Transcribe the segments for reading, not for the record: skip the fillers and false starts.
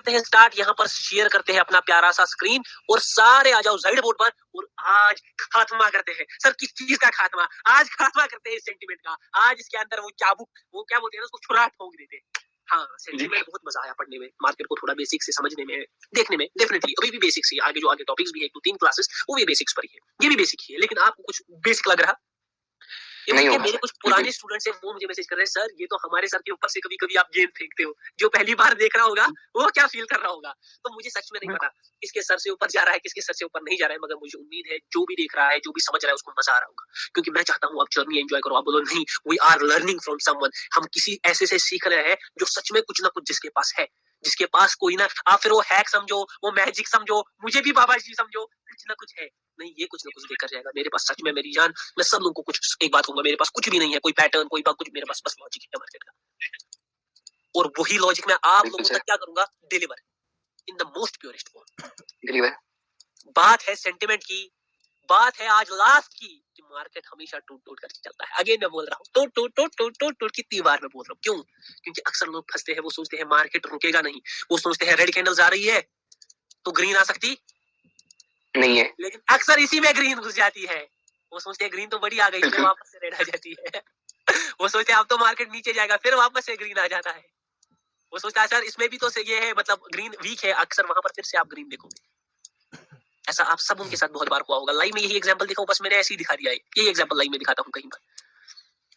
करते हैं स्टार्ट, यहाँ पर शेयर करते हैं अपना प्यारा सा स्क्रीन और सारे आ जाओ जाइड बोर्ड पर और आज खात्मा करते हैं। सर किस चीज का खात्मा? आज खात्मा करते हैं इस सेंटीमेंट का। आज इसके अंदर वो चाबुक, वो क्या बोलते हैं उसको, छुरा ठोक देते हैं। हाँ, सेंटीमेंट बहुत मजा आया पढ़ने में, मार्केट को थोड़ा बेसिक से समझने में, देखने में। डेफिनेटली अभी भी बेसिक्स ही, आगे जो आगे टॉपिक्स भी है 2-3 क्लासेस वो भी बेसिक्स पर ही है, ये भी बेसिक ही है, लेकिन आपको कुछ बेसिक लग रहा नहीं। मेरे कुछ पुराने स्टूडेंट्स हैं, वो मुझे मैसेज कर रहे हैं, सर ये तो हमारे सर के ऊपर से कभी कभी आप गेंद फेंकते हो, जो पहली बार देख रहा होगा वो क्या फील कर रहा होगा। तो मुझे सच में नहीं पता किसके सर से ऊपर जा रहा है, किसके सर से ऊपर नहीं जा रहा है, मगर मुझे उम्मीद है जो भी देख रहा है, जो भी समझ रहा है, उसको मजा आ रहा होगा, क्योंकि मैं चाहता हूँ आप जर्नी एंजॉय करो। आप बोलो नहीं, we are learning from someone, हम किसी ऐसे से सीख रहे हैं जो सच में कुछ ना कुछ जिसके पास है, जिसके पास कोई ना, आप फिर वो हैक समझो, वो मैजिक समझो, मुझे भी बाबा जी समझो, कुछ ना कुछ है। नहीं, ये कुछ ना कुछ देकर जाएगा। मेरे पास सच में मेरी जान, मैं सब लोगों को कुछ एक बात कहूंगा, मेरे पास कुछ भी नहीं है, कोई पैटर्न, कोई बात, कुछ, मेरे पास बस लॉजिक है मार्केट का, और वही लॉजिक मैं आप लोगों तक क्या करूंगा, deliver in the most purest form. Deliver. बात है सेंटिमेंट की, बात है आज लास्ट की, कि मार्केट हमेशा टूट टूट कर चलता है। अगेन मैं बोल रहा हूँ, टूट टूट टूट टूट टूट टूट, कितनी बार मैं बोल रहा हूँ, क्यों? क्योंकि अक्सर लोग फंसते हैं, वो सोचते हैं मार्केट रुकेगा नहीं, वो सोचते हैं रेड कैंडल्स आ रही है तो ग्रीन आ सकती नहीं है, लेकिन अक्सर इसी में ग्रीन घुस जाती है। वो सोचते हैं ग्रीन तो बड़ी आ गई, फिर वापस से रेड आ जाती है। वो सोचते हैं अब तो मार्केट नीचे जाएगा, फिर वापस से ग्रीन आ जाता है। वो सोचता है सर इसमें भी तो ये है, मतलब ग्रीन वीक है, अक्सर वहां पर फिर से आप ग्रीन देखोगे। ऐसा आप सब उनके साथ बहुत बार हुआ होगा। लाइव में यही एग्जांपल दिखाऊं, बस मैंने ऐसे ही दिखा दिया है, यही एग्जांपल लाइव में दिखाता हूँ कहीं पर,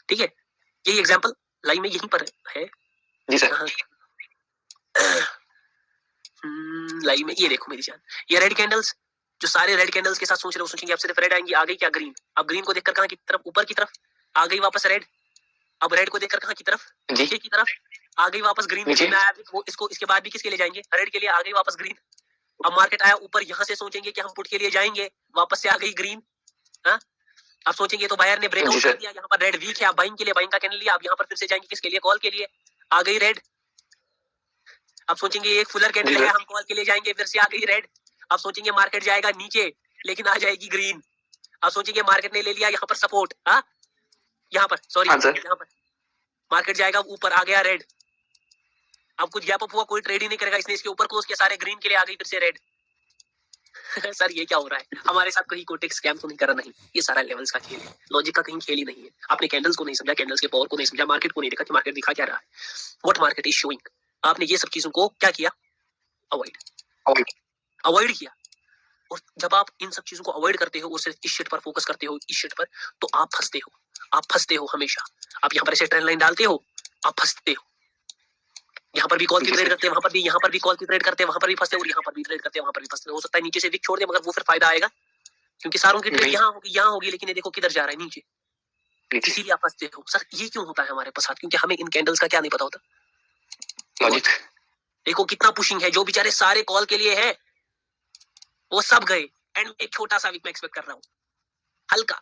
ठीक है? यही एग्जांपल लाइव में यहीं पर है जी सर। लाइव में ये देखो मेरी जान, ये रेड कैंडल्स, जो सारे रेड कैंडल्स के साथ सोच रहे हो, सोचेंगे अब सिर्फ रेड आएंगी, आ गई क्या ग्रीन? अब ग्रीन को देखकर कहां की तरफ, ऊपर की तरफ आ गई वापस रेड। अब रेड को देखकर कहां की तरफ, नीचे की तरफ आ गई वापस ग्रीन। वो इसको इसके बाद भी किसके लिए जाएंगे, रेड के लिए आ गई वापस ग्रीन। अब मार्केट आया ऊपर, यहाँ से सोचेंगे कि हम पुट के लिए जाएंगे, वापस से आ गई ग्रीन। हाँ, अब सोचेंगे तो बायर ने ब्रेकआउट कर दिया, यहाँ पर रेड वीक है, आप बाइंग के लिए बाइंग का कैंडल लिया, आप यहाँ पर फिर से जाएंगे किसके लिए, कॉल के लिए, आ गई रेड। अब सोचेंगे एक फुलर कैंडल है, हम कॉल के लिए जाएंगे, फिर से आ गई रेड। अब सोचेंगे मार्केट जाएगा नीचे, लेकिन आ जाएगी ग्रीन। अब सोचेंगे मार्केट ने ले लिया यहाँ पर सपोर्ट, हाँ यहाँ पर, सॉरी यहाँ पर मार्केट जाएगा ऊपर, आ गया रेड। अब कुछ गैप अप हुआ, कोई ट्रेड ही नहीं करेगा, इसने इसके ऊपर क्लोज किया, सारे ग्रीन के लिए आ गई फिर से रेड। सर ये क्या हो रहा है हमारे साथ? कहीं कोटेक्स स्कैम तो नहीं कर रहा? नहीं, ये सारा लेवल्स का खेल है, लॉजिक का कहीं खेल ही नहीं है। आपने कैंडल्स को नहीं समझा, कैंडल्स के पावर को नहीं समझा, मार्केट को नहीं देखा कि मार्केट दिखा क्या रहा है, व्हाट मार्केट इज शोइंग। आपने ये सब चीजों को क्या किया, अवॉइड किया। और जब आप इन सब चीजों को अवॉइड करते हो और सिर्फ इस शिट पर फोकस करते हो, इस शिट पर, तो आप फंसते हो हमेशा। आप यहाँ पर ऐसे ट्रेंड लाइन डालते हो, आप फंसते हो। यहाँ पर भी कॉल की ट्रेड करते हैं, वहां पर भी, यहाँ पर भी कॉल की ट्रेड करते हैं, वहां पर भी फंसते हैं, और यहाँ पर भी ट्रेड करते हैं, वहां पर भी फंसते हैं। हो सकता है नीचे से विक छोड़ दे, मगर वो फिर फायदा आएगा, क्योंकि सारों की ट्रेड यहाँ होगी, लेकिन ये देखो किधर जा रहा है, नीचे। इसीलिए आप फंसते हो। सर ये क्यों होता है हमारे पास? क्योंकि हमें इन कैंडल्स का क्या नहीं पता होता, लॉजिक। देखो कितना पुशिंग है, जो बेचारे सारे कॉल के लिए है वो सब गए, एंड एक छोटा सा विक मैं एक्सपेक्ट कर रहा हूँ, हल्का,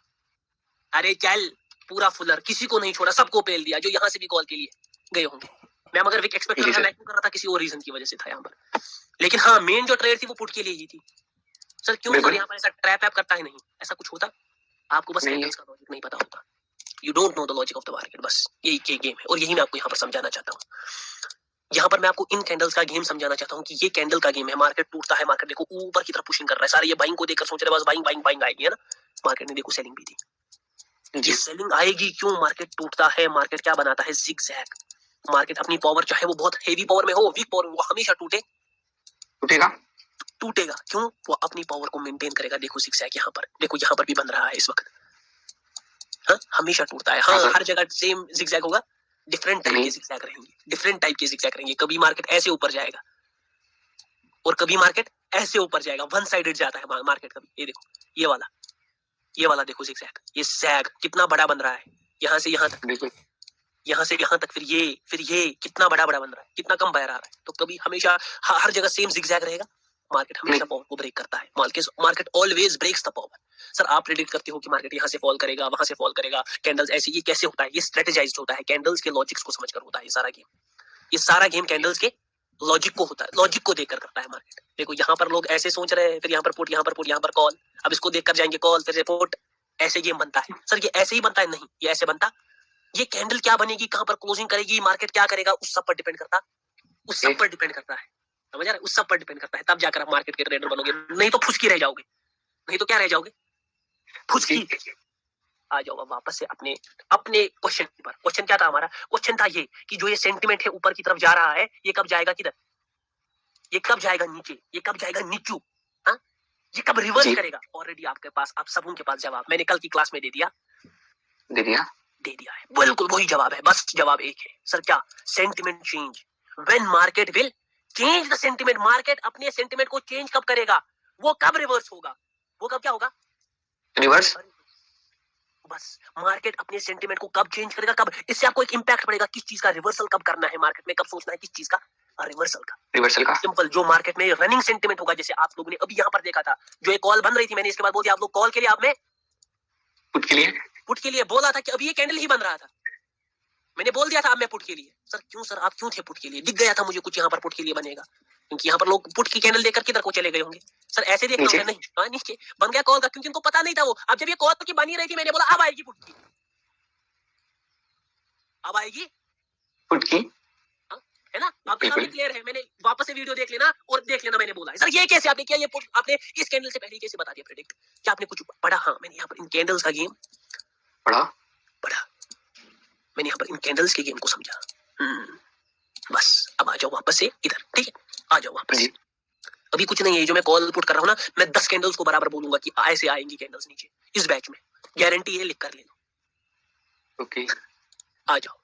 अरे चल पूरा फुलर, किसी को नहीं छोड़ा, सबको पेल दिया, जो यहाँ से भी कॉल के लिए गए होंगे। मैं मगर विक एक्सपेक्ट कर रहा था, मैं क्यों कर रहा था, किसी और रीजन की वजह से था यहाँ पर, लेकिन हाँ मेन जो ट्रेड थी वो पुट के लिए ही थी। सर क्यों सर यहाँ पर ऐसा ट्रैप ऐप करता है? नहीं, ऐसा कुछ होता, आपको बस कैंडल्स का लॉजिक नहीं पता होता, you don't know the logic of the market. बस यही गेम है, और यही मैं आपको यहाँ पर समझाना चाहता हूँ। यहाँ पर मैं आपको इन कैंडल्स का गेम समझाना चाहता हूँ कि ये कैंडल का गेम है। मार्केट टूटता है, मार्केट देखो ऊपर की तरफ पुशिंग कर रहा है, सारे ये बाइंग को देखकर सोच रहे हैं बस बाइंग बाइंग बाइंग आएगी, है ना। मार्केट ने देखो सेलिंग भी दी, ये सेलिंग आएगी क्यों? मार्केट टूटता है, मार्केट क्या बनाता है, जिगजैग। मार्केट अपनी पावर, चाहे वो बहुत हेवी पावर में हो, वीक पावर में, वो हमेशा टूटेगा। क्यों? वो अपनी पावर को मेंटेन करेगा। देखो जिगजैग यहाँ पर, देखो यहाँ पर भी बन रहा है इस वक्त, हाँ हमेशा टूटता है। हाँ हर जगह सेम जिगजैग होगा, डिफरेंट टाइप के जिगजैग रहेंगे, डिफरेंट टाइप के जिगजैग रहेंगे। कभी मार्केट ऐसे ऊपर जाएगा और कभी मार्केट ऐसे ऊपर जाएगा, वन साइडेड जाता है मार्केट कभी। ये देखो ये वाला देखो जिगजैग, ये सैग कितना बड़ा बन रहा है, यहाँ से यहाँ तक, यहाँ से यहाँ तक, फिर ये कितना बड़ा बड़ा बन रहा है, कितना कम बाहर आ रहा है। तो कभी हमेशा हर जगह सेम जिगजैग रहेगा। मार्केट हमेशा पावर को ब्रेक करता है, market always breaks the power. Sir आप प्रेडिक्ट करते हो कि मार्केट यहाँ से फॉल करेगा, वहां से फॉल करेगा, कैंडल्स ऐसे, ये कैसे होता है? ये स्ट्रेटेजाइज्ड होता है, कैंडल्स के लॉजिक्स को समझकर होता है ये सारा गेम। ये सारा गेम कैंडल्स के लॉजिक को होता है, लॉजिक को देखकर करता है मार्केट। देखो यहाँ पर लोग ऐसे सोच रहे हैं, फिर यहाँ पर पुट, यहाँ पर पुट, यहाँ पर कॉल, अब इसको देखकर जाएंगे कॉल, फिर से पुट, ऐसे गेम बनता है। सर ये ऐसे ही बनता है? नहीं, ये ऐसे बनता, ये कैंडल क्या बनेगी, कहां पर क्लोजिंग करेगी, मार्केट क्या करेगा, उस सब पर डिपेंड करता है। समझ आ रहा है? उस सब पर डिपेंड करता है, तब जाकर आप मार्केट के ट्रेडर बनोगे, नहीं तो फुसकी रह जाओगे। नहीं तो क्या रह जाओगे? फुसकी। आ जाओ अब वापस से अपने अपने क्वेश्चन पर। क्वेश्चन क्या था हमारा? क्वेश्चन था ये कि जो ये सेंटिमेंट है ऊपर की तरफ जा रहा है, ये कब जाएगा किधर? ये कब जाएगा नीचे? ये कब जाएगा नीचू? हाँ, ये कब रिवर्स करेगा? ऑलरेडी आपके पास, आप सबों के पास जवाब मैंने कल की क्लास में दे दिया है। बिल्कुल वही जवाब है, बस जवाब एक है सर। क्या? Sentiment change. When market will change the sentiment. Market अपने सेंटिमेंट को चेंज कब करेगा? वो कब रिवर्स होगा? वो कब क्या होगा? रिवर्स। बस मार्केट अपने सेंटिमेंट को कब चेंज करेगा? कब? इससे आपको एक इंपैक्ट पड़ेगा किस चीज का रिवर्सल कब करना है मार्केट में, कब सोचना है किस चीज का? रिवर्सल का। सिंपल, जो मार्केट में रनिंग सेंटिमेंट होगा, जैसे आप लोगों ने अभी यहाँ पर देखा था, जो एक कॉल बन रही थी, मैंने इसके बाद बोल दिया आप लोग कॉल के लिए, आप में पुट के लिए बोला था कि अभी ये कैंडल ही बन रहा था, मैंने बोल दिया था अब मैं पुट के लिए। सर क्यों सर, आप क्यों थे पुट के लिए? दिख गया था मुझे कुछ यहाँ पर पुट के लिए बनेगा, क्योंकि यहाँ पर लोग पुट की कैंडल देखकर किधर को चले गए होंगे। सर ऐसे देख रहे नहीं, हाँ नीचे बन गया कॉल का, क्योंकि उनको पता नहीं था वो। अब जब ये कॉल की बनी रही थी, मैंने बोला अब आएगी पुट की, अब आएगी पुट की, है ना? आपके सामने क्लियर है। मैंने वापस से वीडियो देख लेना और देख लेना, मैंने बोला है। सर ये कैसे आपने किया? ये पुट आपने इस कैंडल से पहले कैसे बता दिया प्रेडिक्ट? क्या आपने कुछ पढ़ा? हाँ, मैंने यहाँ पर इन कैंडल्स का गेम पढ़ा। मैंने यहाँ पर इन कैंडल्स के गेम को समझा। बस अब आ जाओ वापस से इधर, ठीक है? आ जाओ वापस। अभी कुछ नहीं है, जो मैं कॉल पुट कर रहा हूँ ना, मैं 10 कैंडल्स को बराबर बोलूंगा कि ऐसे आएंगी कैंडल्स नीचे इस बैच में, गारंटी है, लिख कर ले लो। ओके, आ जाओ।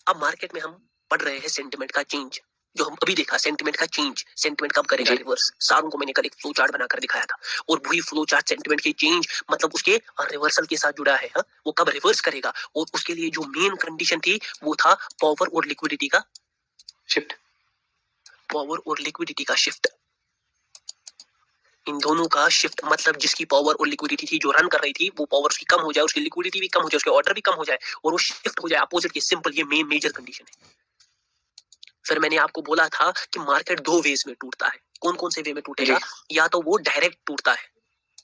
अब मार्केट में हम पढ़ रहे हैं सेंटिमेंट का चेंज, जो हम अभी देखा सेंटिमेंट का चेंज। सेंटिमेंट कब करेगा रिवर्स? सारों को मैंने कल एक फ्लो चार्ट बनाकर दिखाया था, और वही फ्लो चार्ट सेंटिमेंट के चेंज मतलब उसके रिवर्सल के साथ जुड़ा है। वो कब रिवर्स करेगा? और उसके लिए जो मेन कंडीशन थी वो था पावर और लिक्विडिटी का शिफ्ट। पावर और लिक्विडिटी का शिफ्ट, इन दोनों का शिफ्ट, मतलब जिसकी पावर और लिक्विडिटी थी, जो रन कर रही थी, वो पावर उसकी कम हो जाए, उसकी लिक्विडिटी भी कम हो जाए, उसके ऑर्डर भी कम हो जाए, और वो शिफ्ट हो जाए अपोजिट के। सिंपल, ये मेन मेजर कंडीशन है। फिर मैंने आपको बोला था कि मार्केट दो वेज में टूटता है। कौन कौन से वे में टूटेगा? या तो वो डायरेक्ट टूटता है,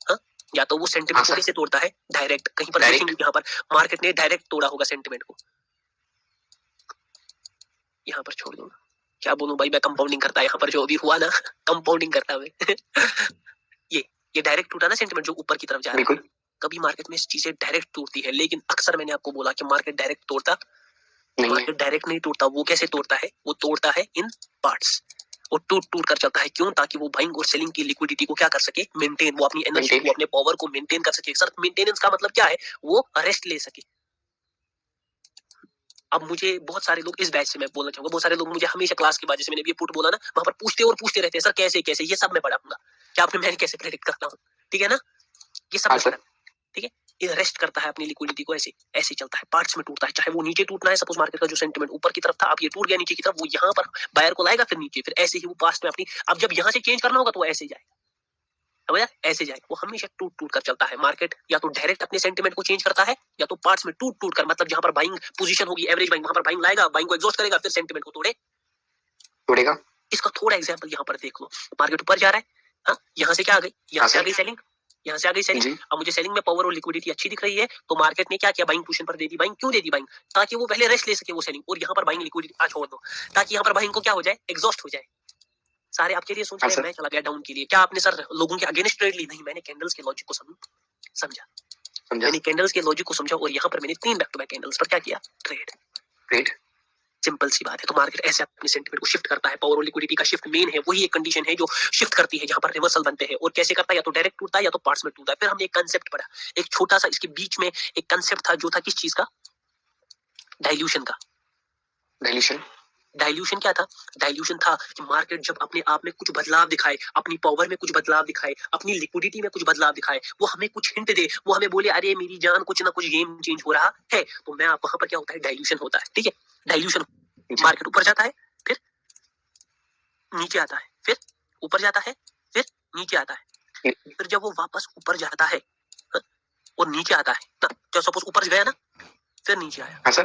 हा? या तो वो सेंटिमेंट को कैसे तोड़ता है? डायरेक्ट। कहीं पर देखेंगे यहाँ पर मार्केट ने डायरेक्ट तोड़ा होगा सेंटिमेंट को। यहाँ पर छोड़ दूंगा, क्या बोलूं भाई, मैं कंपाउंडिंग करता है यहाँ पर, जो अभी हुआ ना कंपाउंडिंग करता मैं ये डायरेक्ट टूटा ना सेंटिमेंट, जो ऊपर की तरफ जा रहा है। कभी मार्केट में चीजें डायरेक्ट टूटती है, लेकिन अक्सर मैंने आपको बोला कि मार्केट डायरेक्ट तोड़ता नहीं, मार्केट डायरेक्ट नहीं तोड़ता। वो कैसे तोड़ता है? वो तोड़ता है इन पार्ट्स, वो टूट टूट कर चलता है। क्यों? ताकि वो बाइंग और सेलिंग की लिक्विडिटी को क्या कर सके? मेंटेन, वो अपनी एनर्जी को, अपने पावर को मेंटेन कर सके। सर मेंटेनेंस का मतलब क्या है? वो रेस्ट ले सके। अब मुझे बहुत सारे लोग इस बैच से मैं बोलना चाहूंगा, बहुत सारे लोग मुझे हमेशा क्लास के बाद, जैसे मैंने ये पुट बोला ना, वहां पर पूछते और पूछते रहते हैं, सर कैसे कैसे? ये सब मैं पढ़ाऊंगा। क्या आपने, मैं कैसे प्रेडिक्ट करता हूँ, ठीक है ना? ये सब मैं पढ़ा, ठीक है? ये रेस्ट करता है अपनी लिक्विडिटी को, ऐसे ऐसे चलता है, पार्ट्स में टूटता है। चाहे वो नीचे टूटना है, सपोज मार्केट का जो सेंटिमेंट ऊपर की तरफ था, अब ये टूट गया नीचे की तरफ, वो यहाँ पर बायर को लाएगा, फिर नीचे, फिर ऐसे ही वो पास्ट में अपनी, अब जब यहाँ से चेंज करना होगा तो वो ऐसे जाएगा, ऐसे जाए। वो हमेशा टूट टूट कर चलता है। मार्केट या तो डायरेक्ट अपने सेंटिमेंट को चेंज करता है, या तो पार्ट्स में टूट टूट कर, मतलब जहां पर बाइंग पोजीशन होगी, एवरेज बाइंग, वहां पर बाइंग लाएगा, बाइंग को एग्जॉस्ट करेगा, फिर सेंटिमेंट को तोड़ेगा। इसका थोड़ा एग्जांपल यहाँ पर देख लो। मार्केट ऊपर जा रहा है, हाँ, यहाँ से क्या आ गई? यहाँ से आ गई सेलिंग, यहाँ से आ गई सेलिंग। अब मुझे सेलिंग में पावर और लिक्विडिटी अच्छी दिख रही है, तो मार्केट ने क्या किया? बाइंग पोजीशन पर दे दी। बाइंग क्यों दे दी? बाइंग ताकि वो पहले रेस्ट ले सके वो सेलिंग, और यहाँ पर बाइंग लिक्विडिटी छोड़ दो, ताकि यहाँ पर बाइंग को क्या हो जाए? एग्जॉस्ट हो जाए। सारे आपके लिए सोच रहे हैं, मैं चला गया डाउन के लिए। क्या आपने सर लोगों के अगेंस्ट ट्रेड ली? नहीं, मैंने कैंडल्स के लॉजिक को समझा। मैंने कैंडल्स के लॉजिक को समझा, और यहाँ पर मैंने 3 बैक टू बैक कैंडल्स पर क्या किया? ट्रेड। सिंपल सी बात है। तो मार्केट ऐसे अपने सेंटिमेंट को शिफ्ट करता है। पावर और लिक्विडिटी का शिफ्ट मेन है, वही एक कंडीशन है जो शिफ्ट करती है, जहां पर रिवर्सल बनते हैं। और कैसे करता है? या तो डायरेक्ट टूटता है, या तो पार्ट्स में टूटता है। फिर हमने एक कंसेप्ट पढ़ा, एक छोटा सा, इसके बीच में एक कंसेप्ट था, जो था किस चीज का? डाइल्यूशन का। डाइल्यूशन क्या था? डाइल्यूशन था कि मार्केट जब अपने आप में कुछ बदलाव दिखाए, अपनी पावर में कुछ बदलाव दिखाए, अपनी लिक्विडिटी में कुछ बदलाव दिखाए, वो हमें कुछ हिंट दे, वो हमें बोले अरे मेरी जान, कुछ ना कुछ गेम चेंज हो रहा है, तो मैं वहां पर क्या होता है? डाइल्यूशन होता है, ठीक है? डाइल्यूशन, मार्केट ऊपर जाता है, फिर नीचे आता है, फिर ऊपर जाता है, फिर नीचे आता है। फिर जब वो वापस ऊपर जाता है और नीचे आता है, तो सपोज ऊपर गया ना, फिर नीचे आया।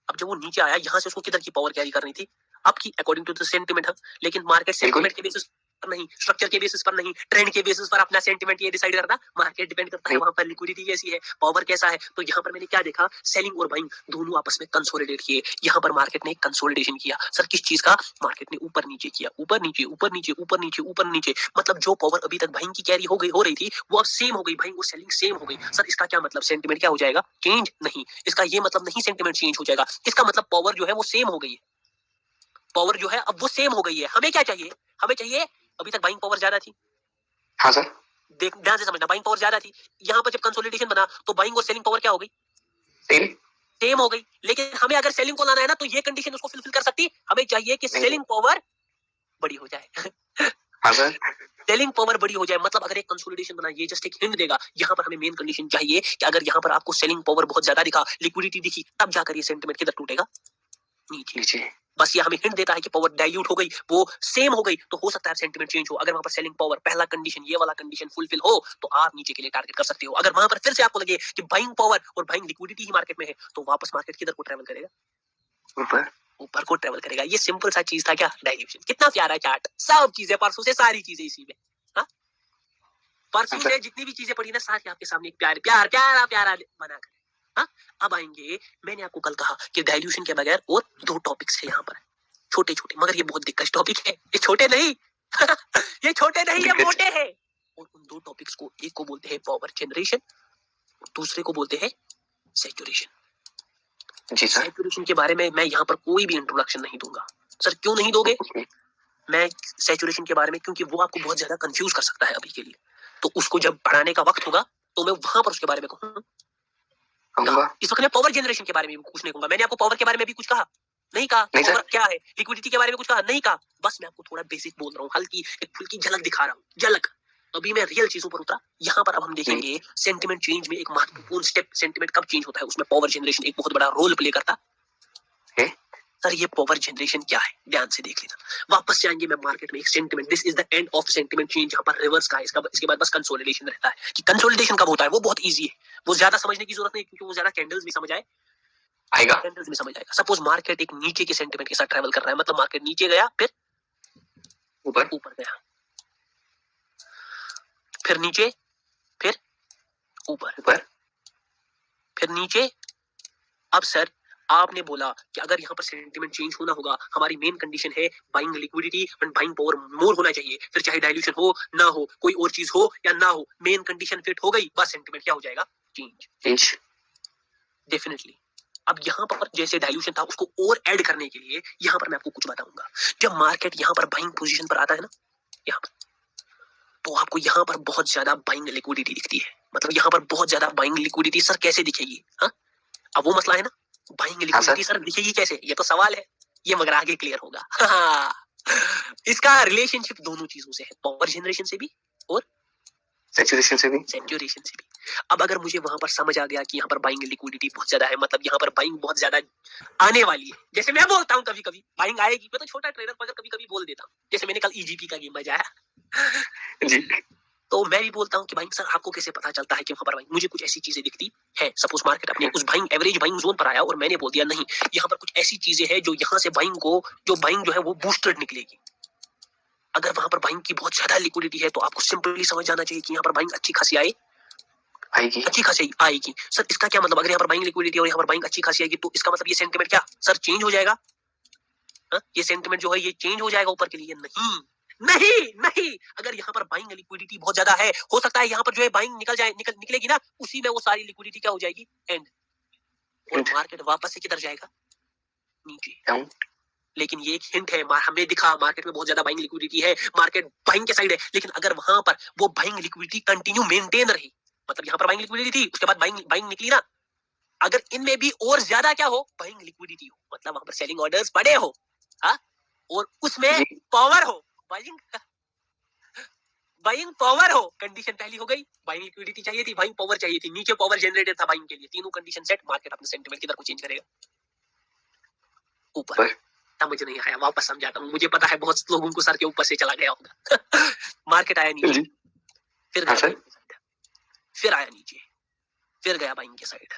अब जब वो नीचे आया, यहाँ से उसको किधर की पावर कैरी करनी थी? आपकी, अकॉर्डिंग टू द सेंटिमेंट है। लेकिन मार्केट सेंटिमेंट के बेसिस पर नहीं, स्ट्रक्चर के बेसिस पर नहीं, ट्रेंड के बेसिस पर अपना सेंटिमेंट ये डिसाइड करता, मार्केट डिपेंड करता है वहां पर लिक्विडिटी कैसी है, पावर कैसा है। तो यहाँ पर मैंने क्या देखा, सेलिंग और बाइंग दोनों आपस में कंसोलिडेट किए। यहाँ पर मार्केट ने कंसोलिडेशन किया। सर किस चीज का? मार्केट ने ऊपर नीचे किया, ऊपर नीचे ऊपर नीचे ऊपर नीचे ऊपर नीचे, मतलब जो पावर अभी तक बाइंग की कैरी हो रही थी वो अब सेम हो गई, बाइंग और सेलिंग सेम हो गई। सर इसका क्या मतलब? सेंटिमेंट क्या हो जाएगा? चेंज नहीं। इसका ये मतलब नहीं सेंटिमेंट चेंज हो जाएगा, इसका मतलब पावर जो है वो सेम हो गई है, पावर जो है अब वो सेम हो गई है। हमें क्या चाहिए? हमें चाहिए, अभी तक बाइंग पावर ज्यादा थी। हाँ सर, देख ध्यान से समझना, बाइंग पावर ज्यादा थी, यहाँ पर जब कंसोलिडेशन बना तो बाइंग और सेलिंग पावर क्या हो गई? सेम सेम हो गई। लेकिन हमें अगर सेलिंग को लाना है ना तो ये कंडीशन उसको फुलफिल कर सकती, हमें चाहिए कि सेलिंग पावर बड़ी हो जाए। हाँ सर, सेलिंग पावर बड़ी हो जाए, मतलब अगर एक कंसोलिडेशन बना, ये जस्ट एक हिंट देगा। यहाँ पर हमें मेन कंडीशन चाहिए कि अगर यहाँ पर आपको सेलिंग पावर बहुत ज्यादा दिखा, लिक्विडिटी दिखी, तब जाकर ये सेंटिमेंट किधर टूटेगा? नीचे। बस ये हमें हिंट देता है कि पावर डाइल्यूट हो गई, वो सेम हो गई, तो हो सकता है सेंटिमेंट चेंज हो। अगर वहां पर सेलिंग पावर पहला कंडीशन, ये वाला कंडीशन फुलफिल हो तो आप नीचे के लिए टारगेट कर सकते हो। अगर वहां पर फिर से आपको लगे कि बाइंग पावर और बाइंग लिक्विडिटी ही मार्केट में है, तो वापस मार्केट किधर को ट्रेवल करेगा? ऊपर को ट्रेवल करेगा। ये सिंपल सा चीज था क्या? डाइल्यूशन। कितना प्यारा चार्ट, सब चीजें परसों से सारी चीजें इसी में। हाँ, परसों से जितनी भी चीजें पड़ी ना सारी आपके सामने एक प्यारा प्यारा बनाकर। हाँ, अब आएंगे, मैंने आपको कल कहा कि डाइल्यूशन के बगैर और दो टॉपिक्स है यहाँ पर, छोटे छोटे, मगर ये बहुत दिक्कत टॉपिक है। ये छोटे नहीं ये छोटे नहीं, ये मोटे हैं। और उन दो टॉपिक्स को, एक को बोलते हैं पावर जनरेशन और दूसरे को बोलते हैं सैचुरेशन। जी सर। सैचुरेशन के बारे में मैं यहाँ पर कोई भी इंट्रोडक्शन नहीं दूंगा। सर क्यों नहीं दोगे? मैं सैचुरेशन के बारे में, क्योंकि वो आपको बहुत ज्यादा कंफ्यूज कर सकता है अभी के लिए, तो उसको जब पढ़ाने का वक्त होगा तो मैं वहां पर उसके बारे में कहूंगा। इस वक्त मैं पावर जनरेशन के बारे में भी कुछ नहीं कहूंगा। मैंने आपको पावर के बारे में भी कुछ कहा नहीं कहा, पावर क्या है, लिक्विडिटी के बारे में कुछ कहा नहीं कहा, बस मैं आपको थोड़ा बेसिक बोल रहा हूँ, हल्की एक फुल्की झलक दिखा रहा हूँ, झलक। अभी मैं रियल चीजों पर उतरा। यहाँ पर अब हम देखेंगे सेंटिमेंट चेंज में एक महत्वपूर्ण स्टेप, सेंटिमेंट कब चेंज होता है, उसमें पावर जनरेशन एक बहुत बड़ा रोल प्ले करता है। सर ये पावर जनरेशन क्या है, ध्यान से देख लेना। वापस जाएंगे मैं मार्केट में, एक sentiment, this is the end of sentiment change, यहाँ पर रिवर्स का है। इसके बाद बस कंसोलिडेशन रहता है। कि कंसोलिडेशन कब होता है वो बहुत इजी है, वो ज्यादा समझने की जरूरत नहीं, क्योंकि वो ज्यादा कैंडल्स भी समझ आएगा, कैंडल्स में समझ आएगा। सपोज मार्केट एक नीचे के सेंटिमेंट के साथ ट्रैवल कर रहा है, मतलब मार्केट नीचे गया फिर ऊपर गया, फिर नीचे, फिर ऊपर, फिर नीचे। अब सर आपने बोला कि अगर यहाँ पर सेंटिमेंट चेंज होना होगा, हमारी मेन कंडीशन है buying liquidity and buying power more होना चाहिए, फिर चाहे डाइल्यूशन हो ना हो, कोई और चीज हो या ना हो, मेन कंडीशन फिट हो गई, बस सेंटिमेंट क्या हो जाएगा? Change definitely. अब यहाँ पर जैसे डाइल्यूशन था, उसको और ऐड करने के लिए यहाँ पर मैं आपको कुछ बताऊंगा। जब मार्केट यहाँ पर बाइंग पोजीशन पर आता है ना, यहाँ पर, तो आपको यहाँ पर बहुत ज्यादा बाइंग लिक्विडिटी दिखती है। मतलब यहाँ पर बहुत ज्यादा बाइंग लिक्विडिटी सर कैसे दिखेगी? हाँ, अब वो मसला है ना, बाइंग लिक्विडिटी सर दिखेगी कैसे, ये तो सवाल है, ये मगर आगे क्लियर होगा। इसका रिलेशनशिप दोनों चीजों से है, पावर जनरेशन से भी और सैचुरेशन से भी। अब अगर मुझे वहां पर समझ आ गया कि यहाँ पर बाइंग लिक्विडिटी बहुत ज्यादा है, मतलब यहाँ पर बाइंग बहुत ज्यादा आने वाली है, जैसे मैं बोलता हूँ कभी कभी बाइंग आएगी, मैं तो छोटा ट्रेडर मगर कभी कभी बोल देता हूँ, जैसे मैंने कल ईजीपी का गेम बजाया जी, तो मैं भी बोलता हूँ कि बाइंग। सर आपको कैसे पता चलता है कि वहां पर बाइंग? मुझे कुछ ऐसी चीजें दिखती है, सपोज मार्केट अपने उस बाइंग एवरेज बाइंग जोन पर आया और मैंने बोल दिया नहीं, यहाँ पर कुछ ऐसी चीजें हैं जो यहाँ से बाइंग को, जो बाइंग जो है वो बूस्टेड निकलेगी। अगर वहां पर बाइंग की बहुत ज्यादा लिक्विडिटी है तो आपको सिंपली समझ जाना चाहिए कि यहाँ पर बाइंग अच्छी खासी आएगी, अच्छी खासी आएगी। सर इसका क्या मतलब? अगर यहाँ पर बाइंग लिक्विडिटी और यहाँ पर बाइंग अच्छी खासी आएगी तो इसका मतलब ये सेंटिमेंट क्या सर चेंज हो जाएगा? ये सेंटिमेंट जो है ये चेंज हो जाएगा ऊपर के लिए? नहीं। अगर यहाँ पर बाइंग लिक्विडिटी बहुत ज्यादा है, हो सकता है यहाँ पर जो है बाइंग निकलेगी ना, उसी में वो सारी लिक्विडिटी क्या हो जाएगी? एंड, और मार्केट वापस से किधर जाएगा? नीचे। लेकिन ये एक हिंट है, हमें दिखा मार्केट में बहुत ज्यादा बाइंग लिक्विडिटी है, मार्केट बाइंग के साइड है, लेकिन अगर वहां पर वो बाइंग लिक्विडिटी कंटिन्यू मेंटेन रही, मतलब यहाँ पर बाइंग लिक्विडिटी थी, उसके बाद बाइंग निकली ना, अगर इनमें भी और ज्यादा क्या हो, बाइंग लिक्विडिटी हो, मतलब वहां पर सेलिंग ऑर्डर्स बड़े हो, हाँ, और उसमें पावर हो, बाइंग पावर हो, कंडीशन पहली हो गई, बाइंग लिक्विडिटी चाहिए थी, बाइंग पावर चाहिए थी, नीचे पावर जनरेटेड था बाइंग के लिए, तीनों कंडीशन सेट, मार्केट अपने सेंटिमेंट किधर को चेंज करेगा? ऊपर। समझ नहीं आया, वापस समझाता हूँ, मुझे पता है बहुत लोगों को सर के ऊपर से चला गया होगा। मार्केट आया नीचे, फिर गया बाइंग के साइड, फिर आया नीचे, फिर गया बाइंग के साइड।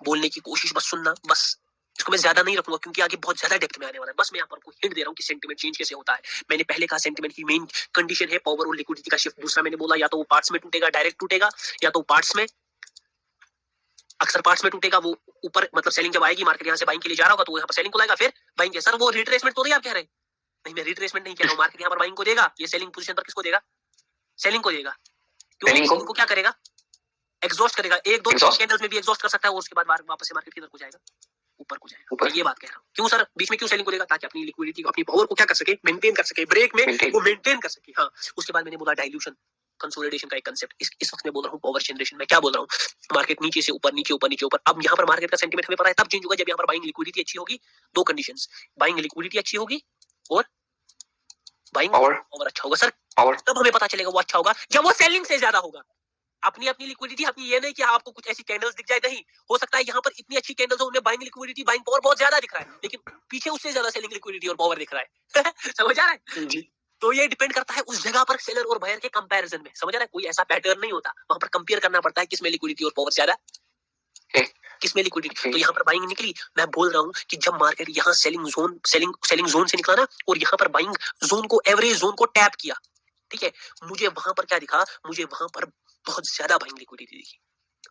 बोलने की कोशिश बस सुनना, बस इसको मैं ज्यादा नहीं रखूंगा क्योंकि आगे बहुत ज्यादा डेप्थ में आने वाला है। बस मैं यहाँ पर आपको हिंट दे रहा हूँ कि सेंटिमेंट चेंज कैसे होता है। मैंने पहले कहा सेंटिमेंट की मेन कंडीशन है पावर और लिक्विडिटी का शिफ्ट। दूसरा मैंने बोला या तो वो पार्ट्स में टूटेगा, डायरेक्ट टूटेगा, या तो पार्ट्स में, अक्सर पार्ट्स में टूटेगा। वो ऊपर मतलब सेलिंग जब आएगी, मार्केट यहाँ से बाइंग के लिए जा रहा होगा तो यहाँ पर सेलिंग को लाएगा, फिर बाइंग के। सर वो रिट्रेसमेंट तो नहीं आप कह रहे हैं? नहीं, मैं रिट्रेसमेंट नहीं कह रहा हूँ। मार्केट यहाँ पर बाइंग को देगा, ये सेलिंग पोजीशन पर किसको देगा? सेलिंग को देगा। क्यों? सेलिंग को क्या करेगा? एग्जॉस्ट करेगा। एक दो कैंडल्स में भी एग्जॉस्ट कर सकता है और उसके बाद वापस से मार्केट किधर को जाएगा? ऊपर को जाएगा। मैं ये बात कह रहा हूँ। क्यों सर बीच में क्यों सेलिंग को देगा? ताकि अपनी लिक्विडिटी को, अपनी पावर को क्या कर सके? मेंटेन कर सके। ब्रेक में वो मेंटेन कर सके। हाँ, उसके बाद मैंने बोला डाइल्यूशन कंसोलिडेशन का एक कंसेप्ट। इस वक्त मैं बोल रहा हूँ पावर जनरेशन में। क्या बोल रहा हूँ? मार्केट नीचे से ऊपर, नीचे ऊपर, नीचे ऊपर। अब यहाँ पर मार्केट का सेंटीमेंट हमें पता है तब चेंज होगा जब यहाँ पर बाइंग लिक्विडिटी अच्छी होगी। दो कंडीशंस, बाइंग लिक्विडिटी अच्छी होगी और बाइंग पावर अच्छा होगा। सर तब हमें पता चलेगा वो अच्छा होगा जब वो सेलिंग से ज्यादा होगा। अपनी अपनी लिक्विडिटी, अपनी ये नहीं कि आपको कुछ ऐसी कैंडल्स दिख जाए, नहीं हो सकता है यहाँ पर इतनी अच्छी कैंडल्स हो उनमें बाइंग लिक्विडिटी, बाइंग पावर बहुत ज्यादा दिख रहा है, लेकिन पीछे उससे ज्यादा सेलिंग लिक्विडिटी और पावर दिख रहा है। समझ आ रहा है जी? तो ये डिपेंड करता है उस जगह पर सेलर और बायर के कंपैरिजन में। समझ आ रहा है? कोई ऐसा पैटर्न नहीं होता, वहां पर कंपेयर करना पड़ता है किसमें लिक्विडिटी और पावर ज्यादा, किसमें लिक्विडिटी। तो यहाँ पर बाइंग निकली। मैं बोल रहा हूँ कि जब मार्केट यहाँ सेलिंग जोन से निकला ना और यहाँ पर बाइंग जोन को, एवरेज जोन को टैप किया, ठीक है, मुझे वहां पर क्या दिखा? मुझे वहां पर बहुत ज्यादा बाइंग लिक्विडिटी दिखी।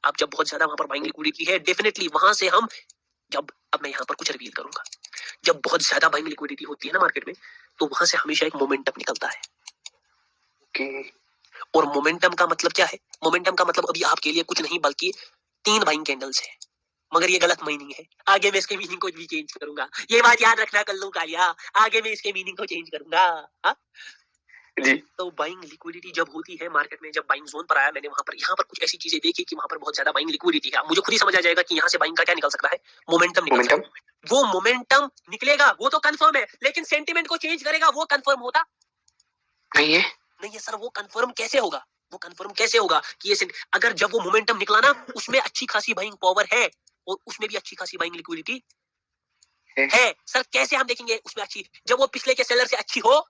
अब जब बहुत ज्यादा वहां पर बाइंग लिक्विडिटी है, डेफिनेटली वहां से हम जब, अब मैं यहाँ पर कुछ रिवील करूंगा, जब बहुत ज्यादा बाइंग लिक्विडिटी होती है ना मार्केट में, तो वहां से हमेशा एक मोमेंटम निकलता है। और मोमेंटम का मतलब क्या है? मोमेंटम का मतलब अभी आपके लिए कुछ नहीं बल्कि 3 बाइंग कैंडल्स है। मगर ये गलत मीनिंग है, आगे मैं इसके मीनिंग को भी चेंज करूंगा। ये बात याद रखना कल्लू कालिया, आगे मैं इसके मीनिंग को चेंज करूंगा। हा? जी। तो बाइंग लिक्विडिटी जब होती है मार्केट में, जब बाइंग जोन पर आया, मैंने वहां पर यहाँ पर कुछ ऐसी चीजें देखी कि वहां पर बहुत ज्यादा बाइंग लिक्विडिटी है। मुझे खुद ही समझ आ जाएगा कि यहाँ से बाइंग का क्या निकल सकता है? मोमेंटम निकल सकता है। वो मोमेंटम निकलेगा, वो तो कंफर्म है, लेकिन सेंटीमेंट को चेंज करेगा, वो कंफर्म होता नहीं है। नहीं है सर, वो कंफर्म कैसे होगा? वो कंफर्म कैसे होगा कि ये अगर जब वो मोमेंटम निकला ना, उसमें अच्छी खासी बाइंग पावर है और उसमें भी अच्छी खासी बाइंग लिक्विडिटी है। सर कैसे हम देखेंगे उसमें अच्छी? जब वो पिछले के सेलर से अच्छी हो,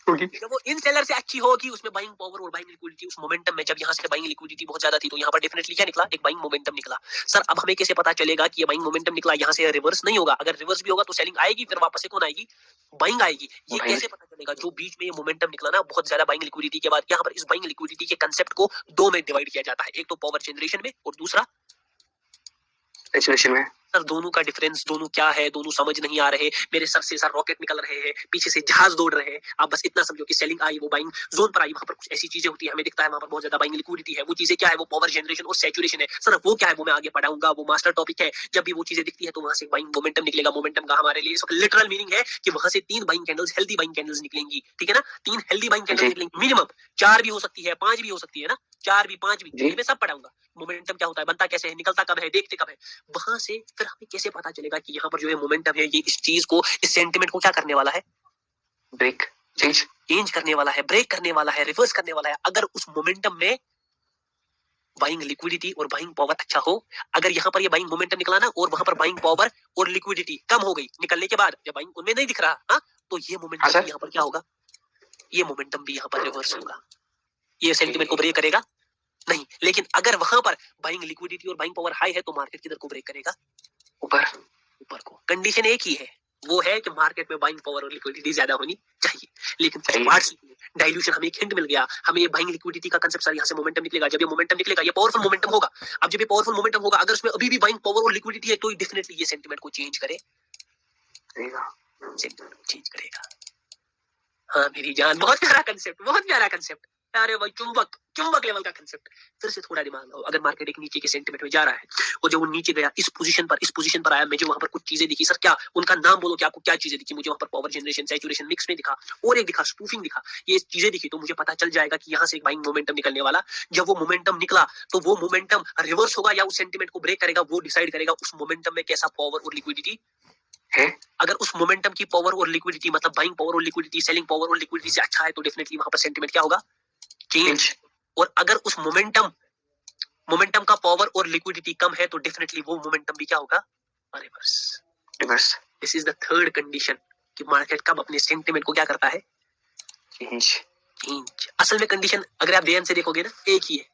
जब वो इन सेलर से अच्छी होगी, उसमें बाइंग पावर और बाइंग लिक्विडिटी, उस मोमेंटम में, जब यहाँ से बाइंग लिक्विडिटी बहुत ज्यादा थी, तो यहाँ पर डेफिनेटली क्या निकला? एक बाइंग मोमेंटम निकला। सर अब हमें कैसे पता चलेगा कि ये बाइंग मोमेंटम निकला? यहाँ से रिवर्स नहीं होगा। अगर रिवर्स भी होगा तो सेलिंग आएगी, फिर वापस से कौन आएगी? बाइंग आएगी। ये कैसे पता चलेगा? जो बीच में ये मोमेंटम निकला ना बहुत ज्यादा बाइंग लिक्विडिटी के बाद, यहाँ पर इस बाइंग लिक्विडिटी के कंसेप्ट को 2 में डिवाइड किया जाता है, एक तो पावर जनरेशन में और दूसरा सैचुरेशन में। सर दोनों का डिफरेंस, दोनों क्या है? दोनों समझ नहीं आ रहे मेरे सर से। सर रॉकेट निकल रहे हैं, पीछे से जहाज दौड़ रहे हैं। आप बस इतना समझो कि सेलिंग आई, वो बाइंग जोन पर आई, वहां पर कुछ ऐसी चीजें होती है, हमें दिखता है वहां पर बहुत ज्यादा बाइंग लिक्विडिटी है। वो चीजें क्या है? वो पावर जनरेशन और सैचुरेशन है। सर वो क्या है? वो मैं आगे पढ़ाऊंगा, वो मास्टर टॉपिक है। जब भी वो चीजें दिखती है तो वहां से बाइंग मोमेंटम निकलेगा। मोमेंटम का हमारे लिए लिटरल मीनिंग है कि वहां से 3 buying candles, healthy buying candles निकलेंगी, ठीक है ना? 3 हेल्दी बाइंग कैंडल्स निकलेंगी, मिनिमम 4 भी हो सकती है, 5 भी हो सकती है ना, 4 भी 5 भी, मैं सब पढ़ाऊंगा। मोमेंटम क्या होता है, बनता कैसे है, निकलता कब है, देखते कब है। वहां से फिर हमें कैसे पता चलेगा कि यहाँ पर जो है मोमेंटम है, ये इस चीज को, इस सेंटिमेंट को क्या करने वाला है? ब्रेक, चेंज करने वाला है, ब्रेक करने वाला है, रिवर्स करने वाला है। अगर उस मोमेंटम में बाइंग लिक्विडिटी और बाइंग पावर अच्छा हो, अगर यहाँ पर ये बाइंग मोमेंटम निकला ना और वहां पर बाइंग पावर और लिक्विडिटी कम हो गई निकलने के बाद, जब बाइंग उनमें नहीं दिख रहा, हाँ, तो ये मोमेंटम यहाँ पर क्या होगा? ये मोमेंटम भी यहाँ पर रिवर्स होगा। ये सेंटिमेंट को ब्रेक करेगा नहीं। लेकिन अगर वहां पर बाइंग लिक्विडिटी और बाइंग पावर हाई है तो मार्केट किधर को ब्रेक करेगा? ऊपर को। कंडीशन एक ही है, वो है कि मार्केट में बाइंग पावर और लिक्विडिटी ज्यादा होनी चाहिए। लेकिन डाइल्यूशन, हमें एक हिंट मिल गया, हमें ये बाइंग लिक्विडिटी का कंसेप्ट, सर यहाँ से मोमेंटम निकलेगा। जब ये मोमेंटम निकलेगा, ये पावरफुल मोमेंटम होगा। अब जब ये पावरफुल मोमेंटम होगा, अगर उसमें अभी भी बाइंग पावर और लिक्विडिटी है, तो डेफिनेटली ये सेंटिमेंट को चेंज करेगा, सेंटिमेंट को चेंज करेगा। हाँ मेरी जान, बहुत प्यारा कंसेप्ट, बहुत प्यारा कंसेप्ट। अरे भाई चुंबक लेवल का कंसेप्ट। फिर से थोड़ा दिमाग लगाओ। अगर मार्केट एक नीचे के सेंटीमेंट में जा रहा है और जब वो नीचे गया, इस पोजीशन पर आया, मुझे वहां पर कुछ चीजें दिखी। सर क्या? उनका नाम बोलो कि आपको क्या चीजें दिखी? मुझे वहां पर पावर जनरेशन, सैचुरेशन मिक्स में दिखा और एक दिखा स्पूफिंग दिखा। ये चीजें दिखी तो मुझे पता चल जाएगा कि यहाँ से एक बाइंग मोमेंटम निकलने वाला। जब वो मोमेंटम निकला तो वो मोमेंटम रिवर्स होगा या उस सेंटीमेंट को ब्रेक करेगा, वो डिसाइड करेगा उस मोमेंटम में कैसा पावर और लिक्विडिटी है। अगर उस मोमेंटम की पावर और लिक्विडिटी, मतलब बाइंग पावर और लिक्विडिटी, सेलिंग पावर और लिक्विडिटी से अच्छा है, तो डेफिनेटली वहां पर सेंटीमेंट क्या होगा? चेंज। और अगर उस मोमेंटम का पावर और लिक्विडिटी कम है, तो डेफिनेटली वो मोमेंटम भी क्या होगा? Reverse. This is the third condition कि मार्केट कब अपने सेंटीमेंट को क्या करता है? चेंज। असल में कंडीशन अगर आप ध्यान से देखोगे ना, एक ही है,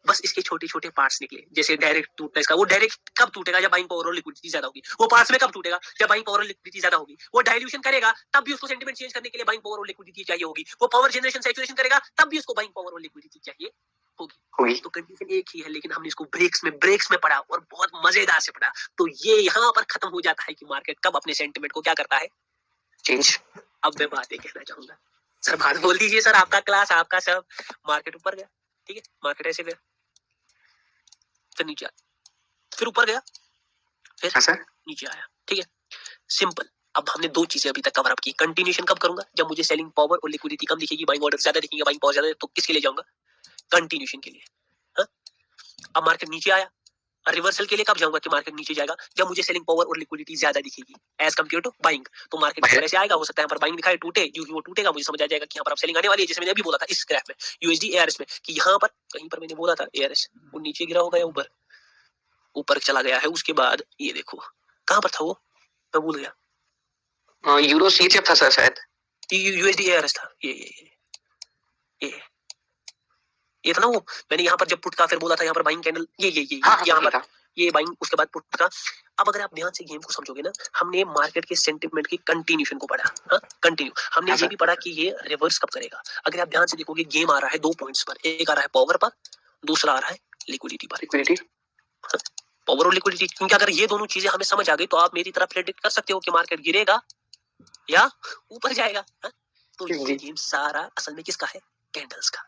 बस इसके छोटे छोटे पार्ट्स निकले, जैसे डायरेक्ट टूटना इसका, वो डायरेक्ट कब टूटेगा जब बाइंग पावर और लिक्विडिटी ज्यादा होगी, वो पार्ट्स में कब टूटेगा जब बाइंग पावर और लिक्विडिटी ज्यादा होगी, वो डाइल्यूशन करेगा तब भी उसको सेंटीमेंट चेंज करने के लिए बाइंग पावर और लिक्विडिटी चाहिए होगी, वो पावर जनरेशन सैचुरेशन करेगा तब भी उसको बाइंग पावर और लिक्विडिटी चाहिए होगी। तो कंडीशन एक ही है, लेकिन हमने इसको ब्रेक्स में पढ़ा और बहुत मजेदार से पढ़ा। तो ये यहाँ पर खत्म हो जाता है कि मार्केट कब अपने सेंटीमेंट को क्या करता है, चेंज। अब मैं बात ये कहना चाहूंगा, सर बात बोल दीजिए सर, आपका क्लास आपका सब। मार्केट ऊपर गया, ठीक है, मार्केट ऐसे गया, फिर नीचे आया, फिर ऊपर गया, फिर नीचे आया, ठीक है, सिंपल। अब हमने दो चीजें अभी तक कवर अप की। कंटिन्यूएशन कब करूंगा, जब मुझे सेलिंग पावर और लिक्विडिटी कम दिखेगी, बाइंग ऑर्डर ज्यादा दिखेंगे, बाइंग पावर ज्यादा, तो किसके लिए जाऊंगा, कंटिन्यूएशन के लिए। हा? अब मार्केट नीचे आया, रिवर्सल के लिए कब जाऊंगा कि मार्केट नीचे जाएगा, जब मुझे सेलिंग पावर और लिक्विडिटी ज्यादा दिखेगी एज कंपेयर टू बाइंग। तो मार्केट ऐसे आएगा, हो सकता है यहाँ पर बाइंग दिखाए, टूटे, क्योंकि वो टूटेगा मुझे समझ आ जाएगा कि यहाँ पर अब सेलिंग आने वाली है, जैसे मैंने अभी बोला था इस ग्राफ में यूएसडी एआरएस में कि यहाँ पर कहीं पर मैंने बोला था एआरएस वो नीचे गिरा होगा या ऊपर चला गया है। उसके बाद ये देखो कहां पर था वो, मैं भूल गया, यूरो सीएचएफ था सर शायद, यूएसडी एआरएस था, ये था ना वो, मैंने यहाँ पर जब पुट का फिर बोला था यहाँ पर बाइंग कैंडल, ये यहाँ पर ये बाइंग, उसके बाद पुट का। अब अगर आप ध्यान से गेम को समझोगे ना, हमने मार्केट के सेंटीमेंट की कंटिन्यूएशन को पढ़ा, कंटिन्यू हमने ये भी पढ़ा कि ये रिवर्स कब करेगा। अगर आप ध्यान से देखोगे गेम आ रहा है 2 पॉइंट्स पर, एक आ रहा है पावर पर, दूसरा आ रहा है लिक्विडिटी पर, पावर और लिक्विडिटी। क्योंकि अगर ये दोनों चीजें हमें समझ आ गई तो आप मेरी तरह प्रेडिक्ट कर सकते हो कि मार्केट गिरेगा या ऊपर जाएगा। तो ये गेम सारा असल में किसका है, कैंडल्स का।